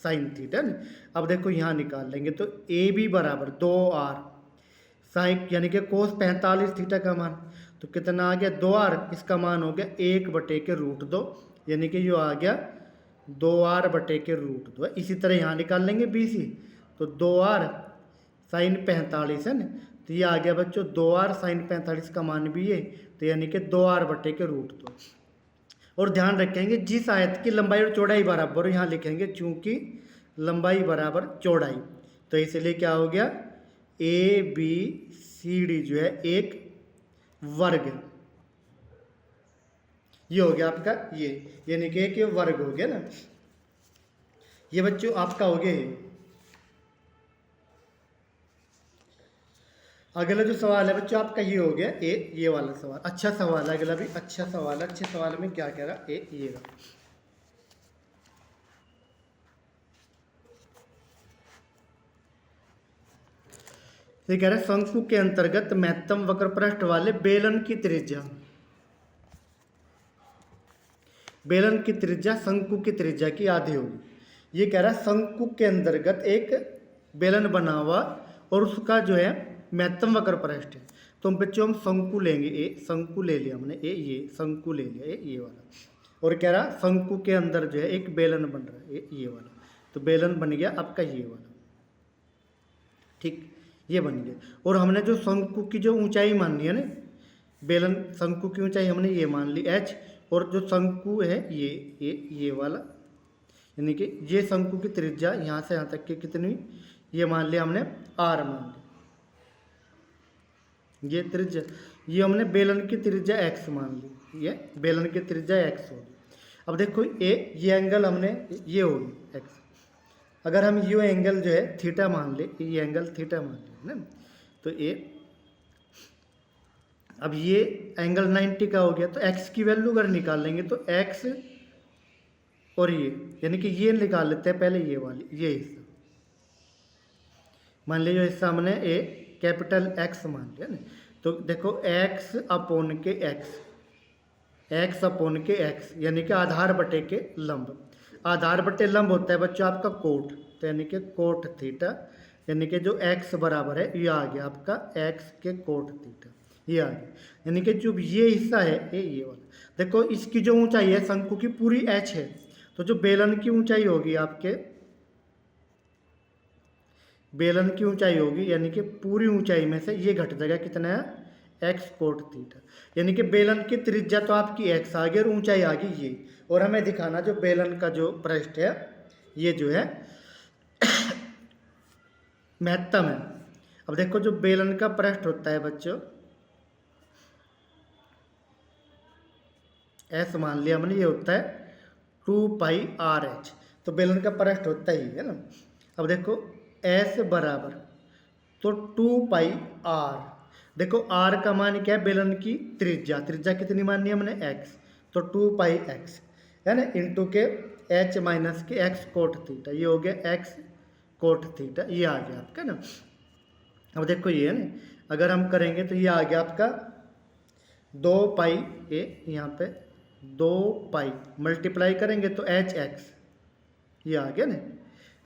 साइन थीटा ना। अब देखो यहाँ निकाल लेंगे, तो ए बी बराबर 2r साइन यानी कि कोस 45 थीटा का मान, तो कितना आ गया 2r, इसका मान हो गया 1/√2, यानी कि जो आ गया 2r/√2। इसी तरह यहाँ निकाल लेंगे BC, तो 2r साइन 45 है ना। तो ये आ गया बच्चों 2r साइन 45 का मान भी है, तो यानी कि 2r/√2। और ध्यान रखेंगे जिस आयत की लंबाई और चौड़ाई बराबर, यहाँ लिखेंगे चूंकि लंबाई बराबर चौड़ाई, तो इसलिए क्या हो गया ABCD जो है एक वर्ग, ये हो गया आपका ये, यानी कि एक वर्ग हो गया ना। ये बच्चों आपका हो गया। अगला जो सवाल है बच्चों आपका ये हो गया ये वाला सवाल, अच्छा सवाल है, अगला भी अच्छा सवाल है। अच्छे सवाल में क्या कह रहा ये रहा, ये कह रहा है शंकु के अंतर्गत महत्तम वक्र पृष्ठ वाले बेलन की त्रिज्या, बेलन की त्रिज्या शंकु की त्रिज्या की आधी होगी। ये कह रहा है शंकु के अंतर्गत एक बेलन बना हुआ और उसका जो है महत्तम वक्र पृष्ठ है। तो बच्चों हम शंकु लेंगे, शंकु ले लिया हमने, ये शंकु ले लिया ये वाला, और कह रहा शंकु के अंदर जो है एक बेलन बन रहा है ये वाला। तो बेलन बन गया आपका ये वाला, ठीक, ये बन गया। और हमने जो शंकु की जो ऊंचाई माननी है ना, बेलन शंकु की ऊंचाई हमने ये मान ली h, और जो शंकु है ये वाला, यानी कि ये शंकु की त्रिज्या यहाँ से यहाँ तक की कितनी, ये मान लिया हमने r मान लिया, ये त्रिज्या, ये हमने बेलन की त्रिज्या x मान ली, ये बेलन की त्रिज्या x होगी। अब देखो ये एंगल हमने ये होगी x, अगर हम ये एंगल जो है थीटा मान ले, ये एंगल थीटा मान ले ना, तो ये अब ये एंगल 90 का हो गया। तो x की वैल्यू अगर निकाल लेंगे तो x और ये, यानी कि ये निकाल लेते हैं पहले, ये वाली ये हिस्सा मान लीजिए, हिस्सा हमने ए कैपिटल X मान लिया ना। तो देखो x अपॉन के x यानी कि आधार बटे के लंब, आधार बटे लंब होता है बच्चों आपका कोट, तो यानी कि कोट थीटा यानी कि जो x बराबर है ये आ गया आपका x के कोट थीटा, ये आ गया। यानी कि जो ये हिस्सा है ये वाला, देखो इसकी जो ऊंचाई है शंकु की पूरी h है, तो जो बेलन की ऊंचाई होगी आपके, बेलन की ऊंचाई होगी यानी कि पूरी ऊंचाई में से ये घट जाएगा कितना है x कोट थीटा। यानी कि बेलन की त्रिज्या तो आपकी x आ गई और ऊंचाई आ गई ये, और हमें दिखाना जो बेलन का जो पृष्ठ है ये जो है महत्तम है। अब देखो जो बेलन का पृष्ठ होता है बच्चों, ऐसा मान लिया हमने, ये होता है 2πRh, तो बेलन का पृष्ठ होता ही है ना। अब देखो S बराबर तो 2πr, देखो r का मान क्या है, बेलन की त्रिज्या, त्रिज्या कितनी माननी है हमने x, तो 2πx है ना, इंटू के h माइनस के x कोट थीटा, ये हो गया x कोट थीटा, ये आ गया आपका ना। अब देखो ये है ना, अगर हम करेंगे तो ये आ गया आपका 2π, ये यहाँ पे 2π मल्टीप्लाई करेंगे तो hx, ये आ गया ना,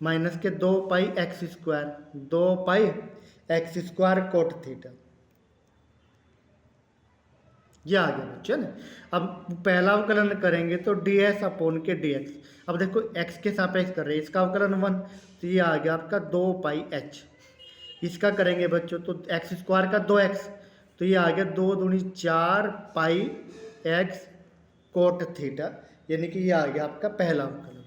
माइनस के 2πx square, 2πx square cot theta, ये आ गया बच्चों ना। अब पहला अवकलन करेंगे तो ds अपॉन के dx, अब देखो x के सापेक्ष कर रहे हैं, इसका अवकलन 1, तो ये आ गया आपका 2πh। इसका करेंगे बच्चों तो x स्क्वायर का 2x, तो ये आ गया 2 दूनी 4πx कोट थीटा, यानी कि ये आ गया आपका पहला अवकलन।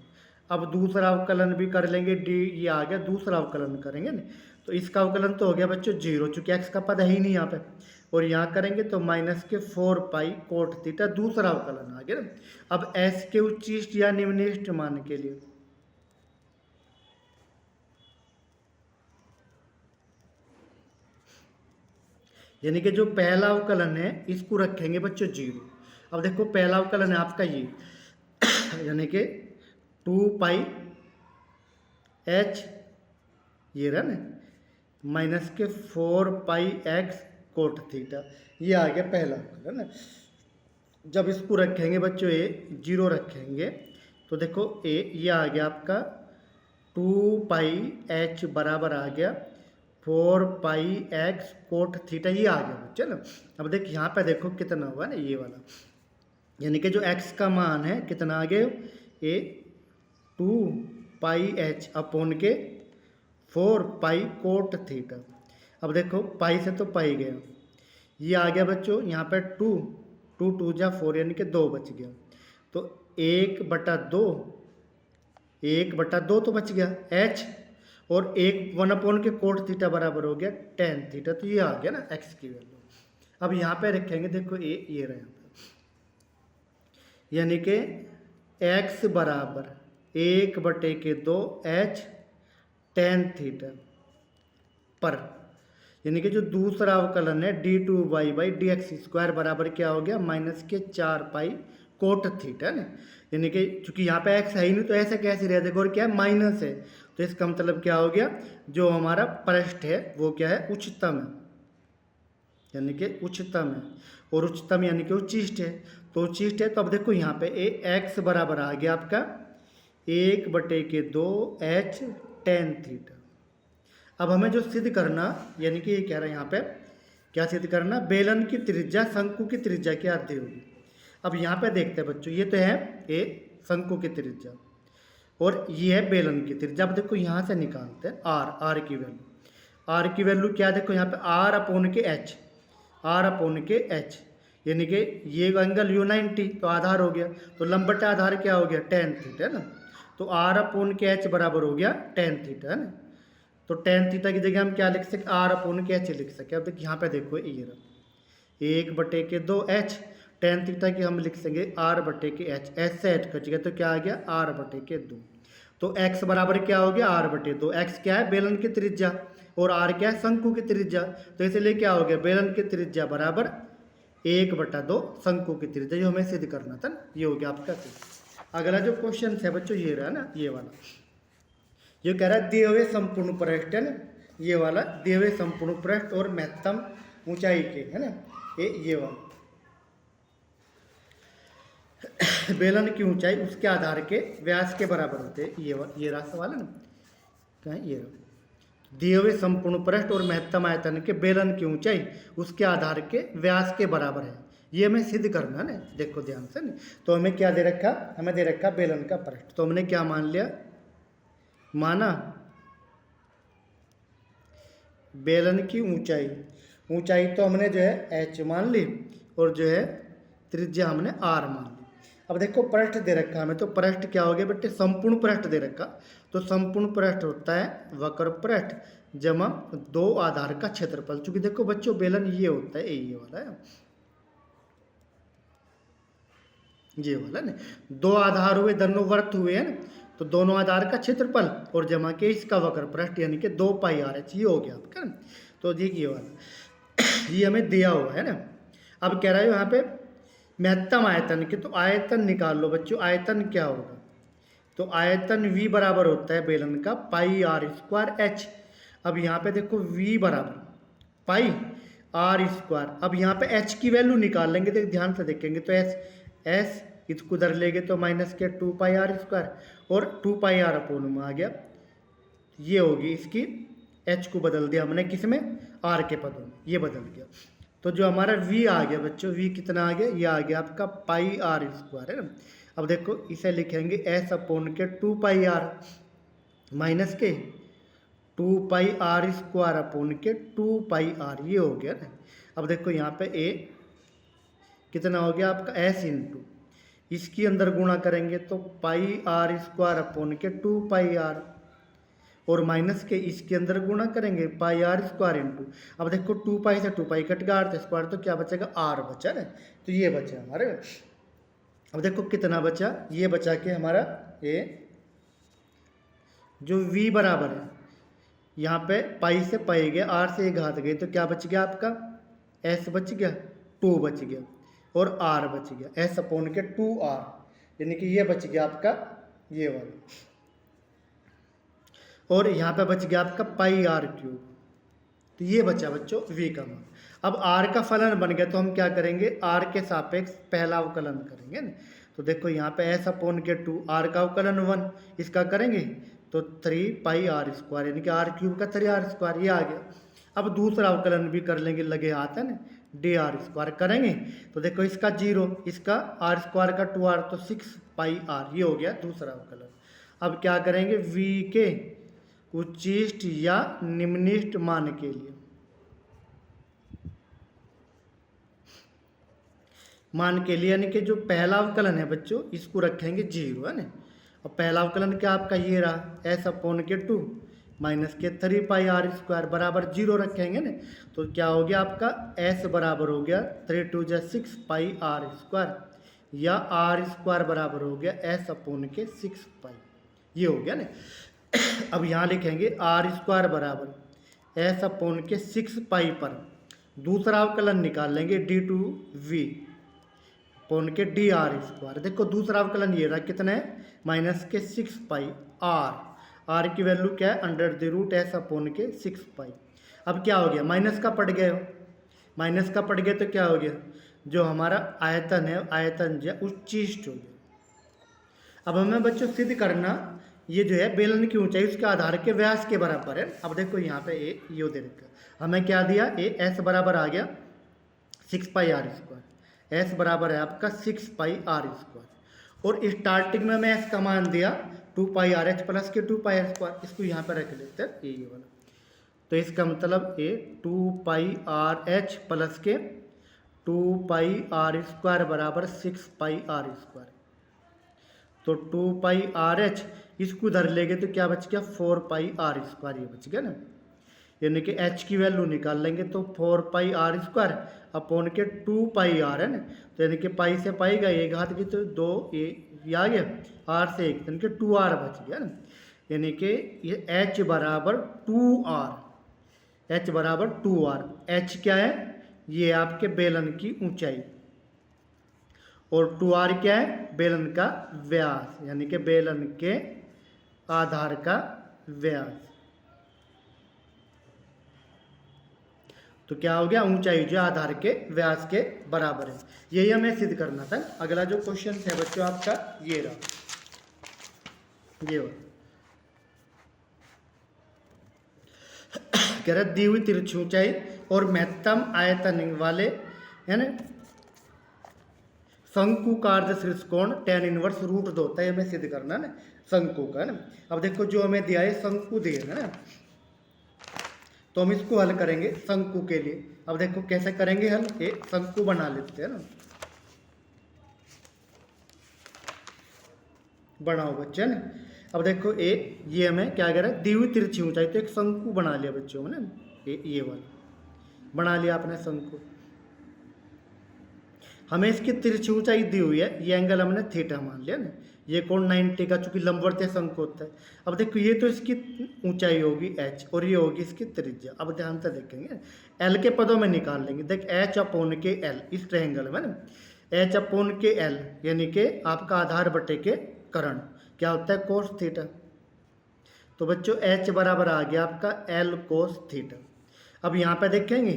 अब दूसरा अवकलन भी कर लेंगे, डी, ये आ गया दूसरा अवकलन करेंगे ना, तो इसका अवकलन तो हो गया बच्चों 0, चूंकि x का पद है ही नहीं यहाँ पे, और यहाँ करेंगे तो माइनस के 4π कोट थीटा, दूसरा अवकलन आ गया ना। अब s के उच्चिष्ट या निम्निष्ट मान के लिए यानी कि जो पहला अवकलन है इसको रखेंगे बच्चों 0। अब देखो पहला अवकलन है आपका ये यानी कि 2πh, ये रहा ना, माइनस के 4πx कोट थीटा, ये आ गया पहला अवकलन है ना। जब इसको रखेंगे बच्चों ये 0 रखेंगे तो देखो ये आ गया आपका 2πh बराबर आ गया 4πx कोट थीटा, ये आ गया बच्चों ना। अब देख यहाँ पे देखो कितना हुआ ना ये वाला, यानी कि जो x का मान है कितना आ गया, ये 2πh अपॉन के 4π कोट थीटा। अब देखो पाई से तो पाई गया, ये आ गया बच्चों यहाँ पे 2 2 जा 4 यानी कि 2 बच गया, तो 1/2, 1/2 तो बच गया h, और 1 के कोट थीटा बराबर हो गया tan थीटा, तो ये आ गया ना x की वैल्यू। अब यहाँ पे रखेंगे देखो ये रहा, यानी कि x बराबर 1/2 h tan थीटा पर, यानी कि जो दूसरा अवकलन है d2y/dx स्क्वायर बराबर क्या हो गया, माइनस के 4π कोट थीटा ना। यानी कि चूंकि यहाँ पे x है ही नहीं तो ऐसे कैसे रह जाएगा, और क्या है माइनस है, तो इसका मतलब क्या हो गया, जो हमारा पृष्ठ है वो क्या है, उच्चतम है, यानी कि उच्चतम है, और उच्चतम यानी कि उच्चिष्ट है, तो उच्चिष्ट है। तो अब देखो यहाँ पे x बराबर आ गया आपका 1/2 h tan थीटा। अब हमें जो सिद्ध करना, यानी कि ये कह रहा है यहाँ पे क्या सिद्ध करना, बेलन की त्रिज्या शंकु की त्रिज्या की आधी होगी। अब यहाँ पे देखते हैं बच्चों, ये तो है ये शंकु की त्रिज्या और ये है बेलन की त्रिज्या। अब देखो यहाँ से निकालते हैं r की वैल्यू, r की वैल्यू क्या, देखो यहाँ पे r अपॉन के h, यानी कि ये एंगल u 90 तो आधार हो गया, तो लंबटा आधार क्या हो गया tan थीटा है ना, तो r अपॉन के h बराबर हो गया tan थीटा है ना। तो tan थीटा की जगह हम क्या लिख सकते, r अपॉन के h लिख सकते। अब देखिए यहाँ पे देखो ये रहा 1/2 h, tan थीटा की हम लिख सकेंगे r/h, h से h कट गया तो क्या आ गया r/2, तो x बराबर क्या हो गया r/2। x क्या है, बेलन की त्रिज्या, और r क्या है, शंकु की त्रिज्या, तो इसलिए क्या हो गया, बेलन की त्रिज्या बराबर 1/2 शंकु की त्रिज्या, जो हमें सिद्ध करना था ना, ये हो गया आपका सिद्ध। अगला जो क्वेश्चन है बच्चों ये रहा ना, ये वाला, ये कह रहा है दिए हुए संपूर्ण पृष्ठ है ना, ये वाला दिए हुए संपूर्ण पृष्ठ और महत्तम ऊंचाई के है ना, ये वाला बेलन की ऊंचाई उसके आधार के व्यास के बराबर होते हैं, ये रहा सवाल है ना, क्या है ये रहा। दिए हुए संपूर्ण पृष्ठ और महत्तम आयतन के बेलन की ऊंचाई उसके आधार के व्यास के बराबर है। ये हमें सिद्ध करना है ना, देखो ध्यान से ना। तो हमें क्या दे रखा, हमें दे रखा बेलन का पृष्ठ, तो हमने क्या मान लिया, माना बेलन की ऊंचाई, ऊंचाई तो हमने जो है h मान ली और जो है त्रिज्या हमने r मान ली। अब देखो पृष्ठ दे रखा हमें, तो पृष्ठ क्या हो गया बेटे, संपूर्ण पृष्ठ दे रखा, तो संपूर्ण पृष्ठ होता है वक्र पृष्ठ जमा दो आधार का क्षेत्रफल। चूंकि देखो बच्चों बेलन ये होता है, ये वाला है, ये वाला ना, दो आधार हुए, दोनों वर्त हुए हैं ना, तो दोनों आधार का क्षेत्रफल और जमा के इसका वक्र पृष्ठ यानी कि 2 पाई आर एच, ये हो गया आपका ना। तो देखिए वाला ये हमें दिया हुआ है ना। अब कह रहा है यहाँ पे महत्तम आयतन के, तो आयतन निकाल लो बच्चों, आयतन क्या होगा, तो आयतन v बराबर होता है बेलन का पाई आर स्क्वायर एच। अब यहाँ पे देखो v बराबर पाई आर स्क्वायर, अब यहाँ पे h की वैल्यू निकाल लेंगे, तो ध्यान से देखेंगे तो s इसको उधर लेंगे तो माइनस के 2 पाई आर स्क्वायर और 2 पाई आर अपोन में आ गया, ये होगी इसकी, h को बदल दिया हमने किस में, r के पदों में, ये बदल गया। तो जो हमारा v आ गया बच्चों, v कितना आ गया, ये आ गया आपका पाई आर स्क्वायर है ना। अब देखो इसे लिखेंगे s अपोन के 2 पाई आर माइनस के 2 पाई आर स्क्वायर अपोन के 2 पाई आर, ये हो गया ना। अब देखो यहाँ पे a कितना हो गया आपका s इंटू, इसकी अंदर गुणा करेंगे तो पाई आर स्क्वायर अपोन के 2 पाई आर, और माइनस के इसके अंदर गुणा करेंगे पाई आर स्क्वायर इंटू, अब देखो 2 पाई से 2 पाई कट गया, आर स्क्वायर, तो क्या बचेगा आर बचा ना, तो ये बचा हमारे। अब देखो कितना बचा, ये बचा के हमारा ये जो v बराबर है, यहाँ पे पाई से पाई गया, आर से एक घात गई, तो क्या बच गया आपका, s बच गया, 2 बच गया और r बच गया, s अपोन के 2r, यानी कि ये बच गया आपका ये वाला, और यहाँ पे बच गया आपका पाई आर क्यूब, तो ये बचा बच्चों v का मान। अब r का फलन बन गया, तो हम क्या करेंगे, r के सापेक्ष पहला अवकलन करेंगे ना। तो देखो यहाँ पे s अपोन के 2, r का अवकलन 1, इसका करेंगे तो 3 पाई आर स्क्वायर, यानी कि आर क्यूब का 3r स्क्वायर, ये आ गया। अब दूसरा अवकलन भी कर लेंगे, लगे हाथ है ना, डी आर स्क्वायर करेंगे, तो देखो इसका 0, इसका आर स्क्वायर का 2r, तो 6 पाई आर, ये हो गया दूसरा अवकलन। अब क्या करेंगे, v के उच्चिष्ट या निम्निष्ट मान के लिए, मान के लिए यानी कि जो पहला अवकलन है बच्चों, इसको रखेंगे 0 है ना। और पहला अवकलन क्या आपका ये रहा, s अपोन के 2 माइनस के 3 पाई आर स्क्वायर बराबर 0 रखेंगे ना, तो क्या हो गया आपका s बराबर हो गया 3 2 6 पाई आर स्क्वायर, या आर स्क्वायर बराबर हो गया s अपोन के 6 पाई, ये हो गया ना। अब यहाँ लिखेंगे आर स्क्वायर बराबर s अपोन के 6 पाई पर दूसरा अवकलन निकाल लेंगे d2v अपोन के डी आर स्क्वायर। देखो दूसरा अवकलन ये रहा, कितना है, माइनस के 6 पाई आर की वैल्यू क्या है, under the root s upon k 6 पाई। अब क्या हो गया, माइनस का पड़ गया, माइनस का पड़ गया तो क्या हो गया, जो हमारा आयतन है, आयतन जो उच्चिष्ट हो गया। अब हमें बच्चों सिद्ध करना, ये जो है बेलन की ऊंचाई उसके आधार के व्यास के बराबर है। अब देखो यहाँ पे ये दे रखा, हमें क्या दिया, s बराबर आ गया 6 पाई आर स्क्वायर, s बराबर है आपका 6 पाई आर स्क्वायर, और स्टार्टिंग में मैं s का मान दिया 2 पाई आर एच प्लस के 2 पाई आर स्क्वायर, इसको यहाँ पर रख लेते हैं ये वाला। तो इसका मतलब 2 पाई आर एच प्लस के 2 पाई आर स्क्वायर बराबर 6 पाई आर स्क्वायर, तो 2 पाई आर एच इसको उधर लेंगे तो क्या बच गया, 4 पाई आर स्क्वायर, ये बच गया ना। यानी कि h की वैल्यू निकाल लेंगे तो 4 पाई आर स्क्वायर अपोन के 2 पाई आर है ना, तो यानी कि पाई से पाई गया, एक घात की तो 2 ये आ गया, आर से 1 यानी कि 2r बच गया ना। यानी कि ये h बराबर 2r, h बराबर 2r, h क्या है, ये आपके बेलन की ऊंचाई, और 2r क्या है, बेलन का व्यास, यानी कि बेलन के आधार का व्यास। तो क्या हो गया, ऊंचाई जो आधार के व्यास के बराबर है। यही हमें सिद्ध करना था। अगला जो क्वेश्चन है बच्चों आपका ये रहा, ये कह रहा दी हुई तिरछी ऊंचाई और महत्तम आयतन वाले है ना शंकु कार्य शीर्ष कोण tan इनवर्स √2 होता है, हमें सिद्ध करना ना शंकु का ना। अब देखो जो हमें दिया है शंकु दिया है ना, तो हम इसको हल करेंगे शंकु के लिए। अब देखो कैसे करेंगे हल, ये शंकु बना लेते हैं ना। बनाओ बच्चे ना। अब देखो ये हमें क्या कह रहा है, दी हुई तिरछी ऊंचाई, तो एक शंकु बना लिया बच्चों ने, ये वाला बना लिया आपने शंकु। हमें इसकी तिरछी ऊंचाई दी हुई है, ये एंगल हमने थीटा मान लिया ना, ये कोण 90 का, चूंकि लंबवर्तीय शंकु होता है। अब देखो ये तो इसकी ऊंचाई होगी h और ये होगी इसकी त्रिज्या। अब ध्यान से देखेंगे, l के पदों में निकाल लेंगे। देख h अपॉन के l इस ट्रायंगल में ना, h अपॉन के l यानी कि आपका आधार बटे के कर्ण क्या होता है, कोस थीटा। तो बच्चों h बराबर आ गया आपका l कोस थीटा। अब यहाँ पे देखेंगे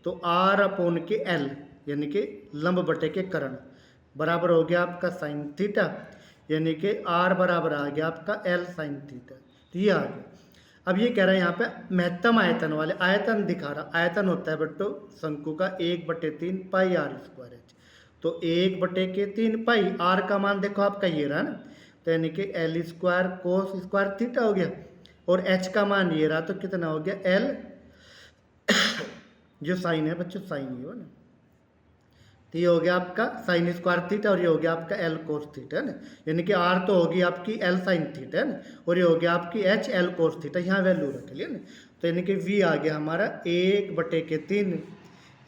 तो r अपॉन के l यानी कि लंब बटे के कर्ण बराबर हो गया आपका साइन थीटा, यानी कि r बराबर आ गया आपका l साइन थीटा। तो ये आ गया। अब ये कह रहा है यहाँ पे महत्तम आयतन वाले, आयतन दिखा रहा, आयतन होता है बट्टो शंकु का 1/3 पाई r स्क्वायर h। तो 1/3 पाई, r का मान देखो आपका ये रहा ना, तो यानी कि l square cos square theta हो गया, और h का मान ये रहा, तो कितना हो गया l जो साइन है बच्चों, साइन ही हो ना, तो ये हो गया आपका साइन स्क्वायर थीटा, और ये हो गया आपका एल कोस थीटा है ना, यानी कि आर तो होगी आपकी एल साइन थीटा है ना, और ये हो गया आपकी एच एल कोस थीटा, यहाँ वैल्यू रख लिया ना। तो यानी कि वी आ गया हमारा 1/3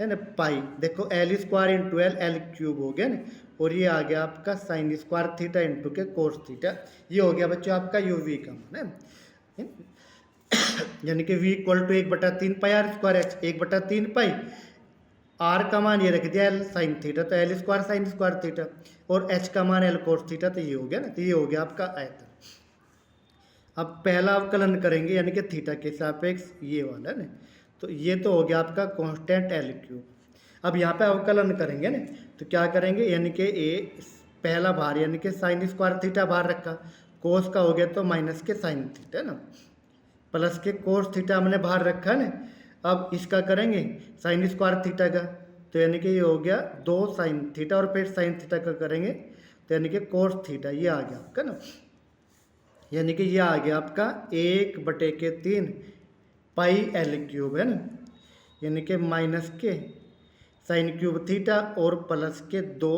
है ना पाई, देखो L square into L cube हो गया ना, और ये आ गया आपका साइन स्क्वायर थीटा इंटू के कोस थीटा। ये हो गया बच्चों आपका यू वी का मान है, यानी कि V equal to 1/3 pi r square h, 1/3 pi r का मान ये रख दिया एल साइन थीटा, तो l square sine square theta, और एच का मान एल कोस थीटा, तो ये हो गया ना, तो ये हो गया आपका आयतन। अब पहला अवकलन करेंगे यानी कि थीटा के सापेक्ष ये वाला ना, तो ये तो हो गया आपका कांस्टेंट एल क्यूब। अब यहाँ पे अवकलन करेंगे ना, तो क्या करेंगे, यानी कि ए पहला भार यानी कि साइन स्क्वायर थीटा भार रखा, कोस का हो गया तो माइनस के साइन थीटा ना, प्लस के कोस थीटा हमने भार रखा है ना। अब इसका करेंगे साइन स्क्वायर थीटा का, तो यानी कि ये हो गया 2 साइन थीटा, और फिर साइन थीटा का करेंगे तो यानी कि कोस थीटा, ये आ गया आपका ना, यानी कि ये आ गया आपका 1/3 पाई एल क्यूब है ना, यानी कि माइनस के साइन क्यूब थीटा और प्लस के 2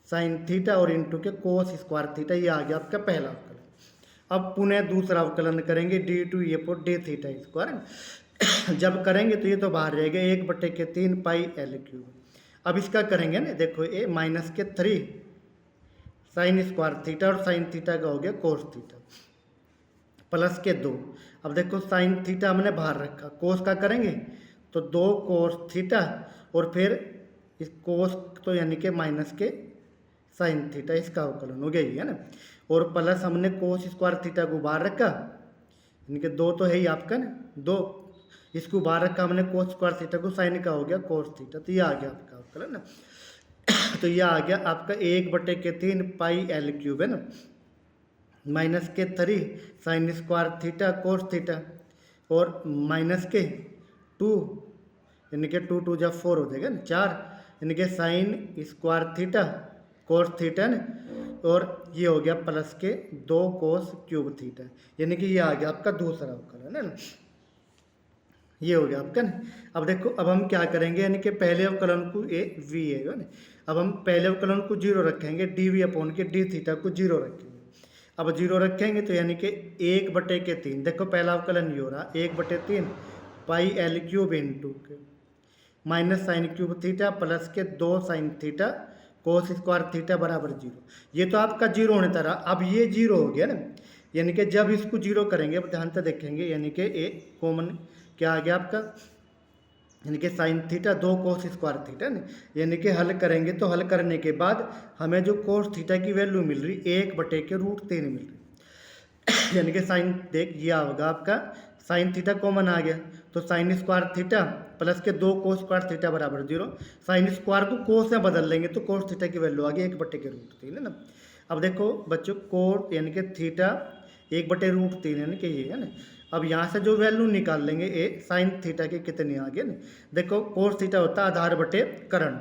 साइन थीटा और इंटू के कोस स्क्वायर थीटा, ये आ गया आपका पहला अवकलन। अब पुनः दूसरा अवकलन करेंगे डी टू ये पर डी थीटा स्क्वायर, जब करेंगे तो ये तो बाहर रहेगा 1/3 पाई एल क्यूब। अब इसका करेंगे ना, देखो ये माइनस के 3 साइन स्क्वायर थीटा, और साइन थीटा का हो गया कोस थीटा, प्लस के 2। अब देखो साइन थीटा हमने बाहर रखा, कोस का करेंगे तो 2 कोस थीटा, और फिर इस कोस तो यानी कि माइनस के साइन थीटा, इसका अवकलन हो गया है ना, और प्लस हमने कोस स्क्वायर थीटा को बाहर रखा, यानी कि 2 तो है ही आपका ना, 2 इसको बाहर रखा हमने कोस स्क्वायर थीटा को, साइन का हो गया कोस थीटा, तो ये आ गया आपका अवकलन ना। तो ये आ गया आपका 1/3 पाई एल क्यूब है ना, माइनस के 3 sign square theta cos theta, और माइनस के 2 यानी कि 2 2 जब 4 हो जाएगा ना 4, यानी कि sign square theta cos theta ना, और ये हो गया प्लस के 2 कोस क्यूब थीटा, यानी कि ये आ गया आपका दूसरा अवकलन है ना, ये हो गया आपका ना। अब देखो अब हम क्या करेंगे, यानी कि पहले अवकलन को ए वी है ना, अब हम पहले अवकलन को 0 रखेंगे, डी वी अपॉन के डी थीटा को 0 रखेंगे। अब 0 रखेंगे तो यानी कि 1/3, देखो पहला अवकलन ये हो रहा 1/3 पाई एल क्यूब इंटू के minus sine cube theta plus के 2 sine theta cos square theta बराबर 0। ये तो आपका 0 होने था, अब ये 0 हो गया ना, यानी कि जब इसको 0 करेंगे, अब ध्यान से देखेंगे, यानी कि ए कॉमन क्या आ गया आपका, यानी कि sine theta 2 cos square theta ना, यानी कि हल करेंगे तो हल करने के बाद हमें जो कोस थीटा की वैल्यू मिल रही 1/√3 मिल रही, यानी कि साइन देख ये होगा आपका साइन थीटा कॉमन आ गया, तो साइन स्क्वायर थीटा प्लस के 2 कोस स्क्वायर थीटा बराबर 0, साइन स्क्वायर को कोस में बदल लेंगे तो कोस थीटा की वैल्यू आ गई 1/√3 है ना। अब देखो बच्चों कोस यानी कि थीटा 1/√3 यानी कि ये है ना, अब यहाँ से जो वैल्यू निकाल लेंगे ए साइन थीटा के कितने आ गए ना। देखो कोस थीटा होता है आधार बटे करण,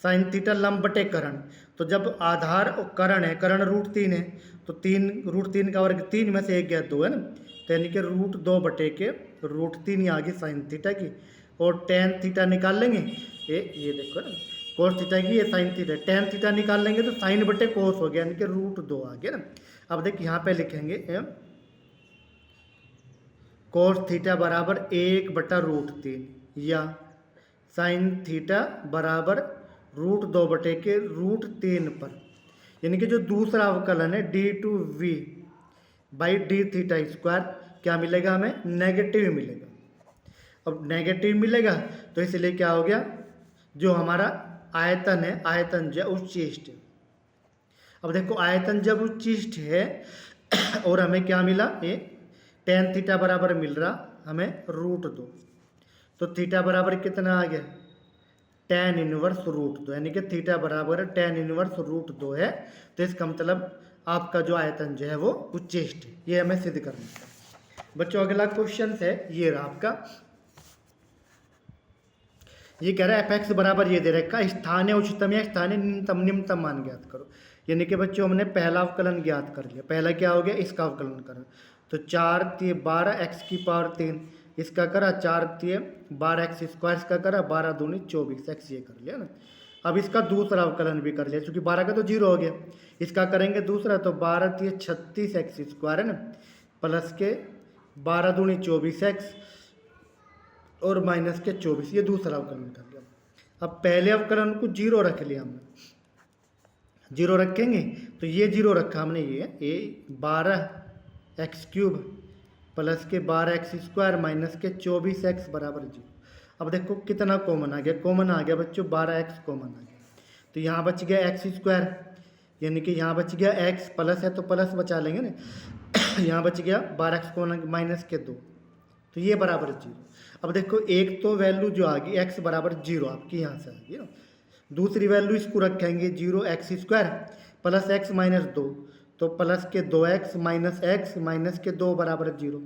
साइन थीटा लंब बटे करण। तो जब आधार और करण है, करण √3 है, तो 3 √3 का वर्ग 3 में से 1 गया 2 है ना, तो यानी कि √2 बटे के √3 ही आ गई साइन थीटा की। और टेन थीटा निकाल लेंगे, ये देखो ना कोस थीटा की, ये साइन थीटा, टेन थीटा निकाल लेंगे तो साइन बटे कोस हो गया, यानी कि √2 आ गया ना। अब देखिए यहाँ पे लिखेंगे कोस थीटा बराबर 1/√3 या साइन थीटा बराबर √2 बटे के √3 पर, यानी कि जो दूसरा अवकलन है d/v by d theta square क्या मिलेगा हमें, नेगेटिव मिलेगा। अब नेगेटिव मिलेगा तो इसलिए क्या हो गया, जो हमारा आयतन है, आयतन जो उच्चिष्ट है। अब देखो आयतन जब उच्चिष्ट है और हमें क्या मिला, ये टेन थीटा बराबर मिल रहा हमें √2, तो थीटा बराबर कितना आ गया, tan इनवर्स √2, यानी कि थीटा बराबर tan इनवर्स √2 है। तो इसका मतलब आपका जो आयतन जो है वो उच्चिष्ट है, ये हमें सिद्ध करना है। बच्चों अगला क्वेश्चन है ये रहा आपका, ये कह रहा है fx बराबर ये दे रखा स्थानीय उच्चतम या स्थानीय निम्नतम मान ज्ञात करो। यानी कि बच्चों हमने पहला अवकलन ज्ञात कर लिया, पहला क्या हो गया, इसका अवकलन करना। तो 4 × 12 x⁻3, इसका करा 4 × 12 x², इसका करा 12 × 2 = 24 x, ये कर लिया ना। अब इसका दूसरा अवकलन भी कर लिया, क्योंकि 12 का तो 0 हो गया, इसका करेंगे दूसरा, तो 12 × 36 x² है ना, प्लस के 12 × 2 = 24 x और माइनस के 24, ये दूसरा अवकलन कर लिया। अब पहले अवकलन को 0 रख लिया हमने, 0 रखेंगे तो ये 0 रखा हमने, ये 12x³ प्लस के 12x² माइनस के 24x बराबर 0। अब देखो कितना कॉमन आ गया, कॉमन आ गया बच्चों 12x कॉमन आ गया, तो यहाँ बच गया x², यानी कि यहाँ बच गया x, प्लस है तो प्लस बचा लेंगे ना, यहाँ बच गया 12x कॉमन माइनस के 2, तो ये बराबर 0। अब देखो एक तो वैल्यू जो आ गई x बराबर 0 आपकी यहाँ से आ गई ना, दूसरी वैल्यू इसको रखेंगे 0x² प्लस x माइनस 2, तो प्लस के 2x माइनस x माइनस के 2 बराबर 0।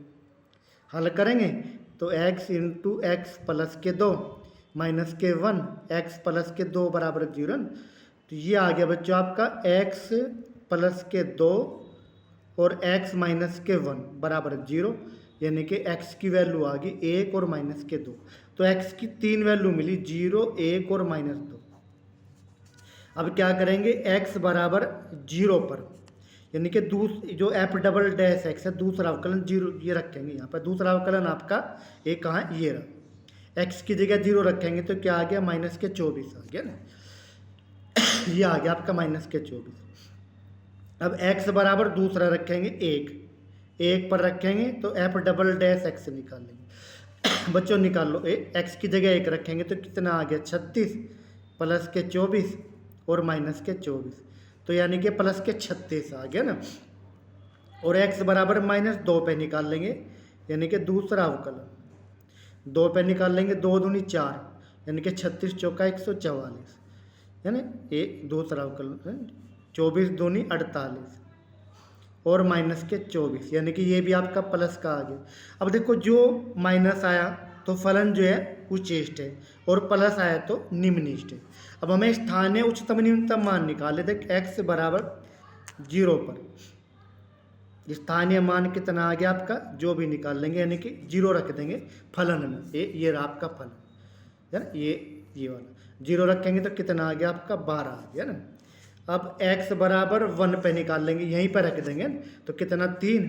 हल करेंगे तो x × x प्लस के 2 माइनस के 1 x प्लस के 2 बराबर 0, तो ये आ गया बच्चों आपका x प्लस के 2 और x माइनस के 1 बराबर 0, यानी कि x की वैल्यू आ गई 1 और माइनस के 2। तो x की 3 वैल्यू मिली, 0, 1 और माइनस 2। अब क्या करेंगे, x बराबर 0 पर, यानी कि जो f∬x है दूसरा अवकलन 0 ये रखेंगे यहाँ पर, दूसरा अवकलन आपका एक कहाँ ये रहा, x की जगह 0 रखेंगे तो क्या आ गया, माइनस के 24 आ गया ना, ये आ गया आपका माइनस के 24। अब x बराबर दूसरा रखेंगे 1 पर रखेंगे तो f∬x निकाल लेंगे। बच्चों निकाल लो, x की जगह 1 रखेंगे तो कितना आ गया, 36 प्लस के 24 और माइनस के 24, तो यानी कि प्लस के 36 आ गया ना। और x बराबर -2 पे निकाल लेंगे, यानी कि दूसरा अवकलन 2 पे निकाल लेंगे, 2 दूनी 4, यानी कि 36 चौका 144, है ना, ये दूसरा अवकलन 24 दूनी 48 और माइनस के 24, यानी कि ये भी आपका प्लस का आ गया। अब देखो जो माइनस आया तो फलन जो है उच्चिष्ट है और प्लस आया तो निम्निष्ट है। अब हमें स्थानीय उच्चतम निम्नतम मान निकाले थे, x बराबर 0 पर स्थानीय मान कितना आ गया आपका, जो भी निकाल लेंगे, यानी कि 0 रख देंगे फलन में, ये रहा आपका फलन है ना, ये वाला 0 रखेंगे तो कितना आ गया आपका 12 आ गया ना। अब x बराबर 1 पे निकाल लेंगे, यहीं पर रख देंगे, तो कितना 3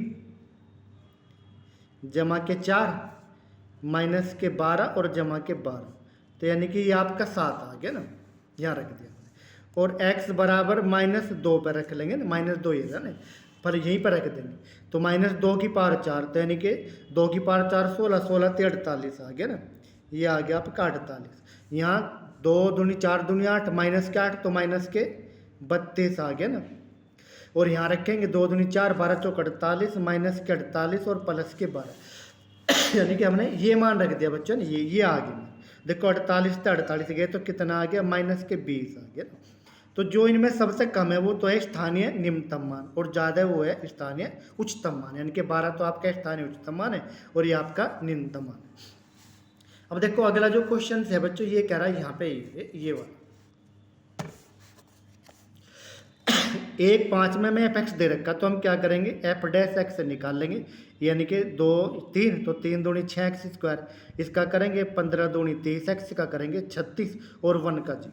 जमा के 4 माइनस के 12 और जमा के 12, तो यानी कि ये आपका 7 आ गया ना, यहाँ रख दिया। और x बराबर -2 पर रख लेंगे ना, -2 ये ना, पर यहीं पर रख देंगे, तो -2 की पावर 4, तो यानी कि 2 की पावर 4 16, 16 × 48 आ गया ना, ये आ गया आपका 48। यहाँ 2 दूनी 4 दूनी 8 माइनस के 8, तो माइनस के 32 आ गया ना। और यहाँ रखेंगे 2 दूनी 4 12 चौक 48 माइनस के 48 और प्लस के 12, यानी कि हमने ये मान रख दिया बच्चों ने, ये आ गया। देखो 48 से 48 गए तो कितना आ गया, -20 आ गया ना। तो जो इनमें सबसे कम है वो तो है स्थानीय निम्नतम मान, और ज़्यादा वो है स्थानीय उच्चतम मान, यानी कि 12 तो आपका स्थानीय उच्चतम मान है और ये आपका निम्नतम मान है। अब देखो अगला जो क्वेश्चन है बच्चों, ये कह रहा है यहाँ पे ये वाला 1 5 में एफ एक्स दे रखा, तो हम क्या करेंगे एफ डैश एक्स से निकाल लेंगे, यानी कि 2 3 तो 3 दूनी 6 एक्स स्क्वायर, इसका करेंगे 15 दूनी 30 एक्स का करेंगे 36 और 1 का 0।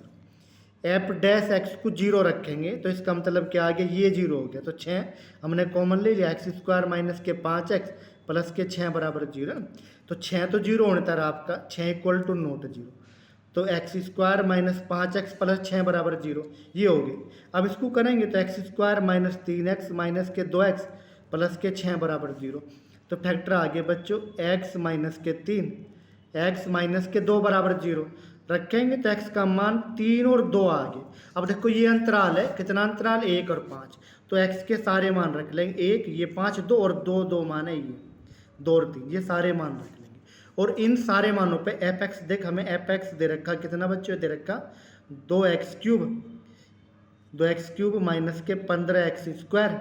एफ डैश एक्स को 0 रखेंगे तो इसका मतलब क्या आ गया, ये 0 हो गया, तो 6 हमने कॉमन ले लिया, एक्स स्क्वायर माइनस के 5 एक्स प्लस के 6 बराबर 0, तो 6 तो 0 होने तरह आपका 6 इक्वल टू नॉट 0, तो x square minus 5 x plus 6 बराबर 0 ये हो गई। अब इसको करेंगे तो x square minus 3 x minus के 2 एक्स प्लस के 6 बराबर 0, तो फैक्टर आ गया बच्चों एक्स माइनस के 3 एक्स माइनस के 2 बराबर 0 रखेंगे, तो एक्स का मान 3 और 2 आ गए। अब देखो ये अंतराल है, कितना अंतराल 1 और 5, तो एक्स के सारे मान रख लेंगे 1 ये 5 2 और 2 2 मान है ये 2 और 3, ये सारे मान रख लेंगे, और इन सारे मानों पे एफ एक्स देख हमें एफ एक्स दे रखा कितना बच्चों दे रखा 2x क्यूब माइनस के 15x स्क्वायर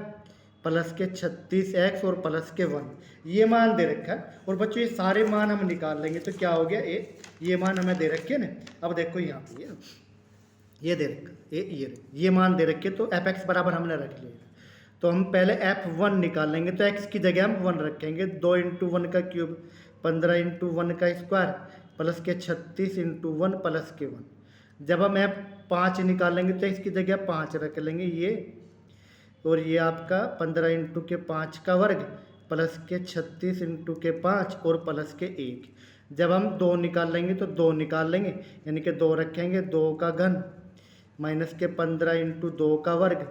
प्लस के 36x और प्लस के 1 ये मान दे रखा है। और बच्चों ये सारे मान हम निकाल लेंगे तो क्या हो गया ये मान हमें दे रखे ना। अब देखो यहाँ पे ये दे रखा ये मान दे रखे, तो एफ एक्स बराबर हमने रख लिया, तो हम पहले f1 निकाल लेंगे, तो x की जगह हम 1 रखेंगे, 2 × 1 का क्यूब 15 × 1 का स्क्वायर प्लस के 36 × 1 प्लस के 1। जब हम f5 निकालेंगे तो इसकी जगह 5 रख लेंगे ये, और ये आपका 15 × 5 का वर्ग प्लस के 36 × 5 और प्लस के 1। जब हम 2 निकाल लेंगे तो 2 निकाल लेंगे, यानी कि 2 रखेंगे 2 का घन माइनस के 15 × 2 का वर्ग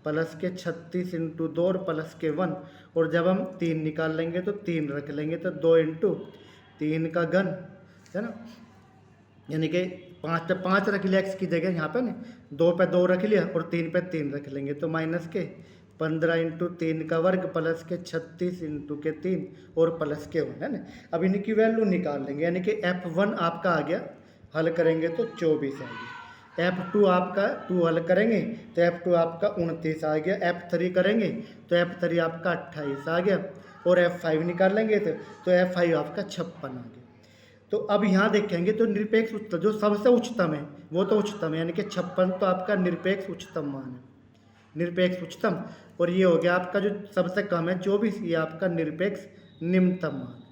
प्लस के 36 × 2 और प्लस के 1। और जब हम 3 निकाल लेंगे तो 3 रख लेंगे, तो 2 × 3 का घन है ना, यानी कि 5 पे 5 रख लिया एक्स की जगह यहाँ पे ना, 2 पे 2 रख लिया और 3 पे 3 रख लेंगे, तो माइनस के 15 × 3 का वर्ग प्लस के 36 × के 3 और प्लस के 1 है ना। अब इनकी वैल्यू निकाल लेंगे, यानी कि f1 आपका आ गया, हल करेंगे तो 24 आ गया, f2 आपका 2 हल करेंगे तो f2 आपका 29 आ गया, f3 करेंगे तो f3 आपका 28 आ गया, और f5 निकाल लेंगे तो f5 आपका 56 आ गया। तो अब यहाँ देखेंगे तो निरपेक्ष उच्चतम जो सबसे उच्चतम है वो तो उच्चतम है, यानी कि 56 तो आपका निरपेक्ष उच्चतम मान है, निरपेक्ष उच्चतम। और ये हो गया आपका जो सबसे कम है 24, ये आपका निरपेक्ष निम्नतम मान।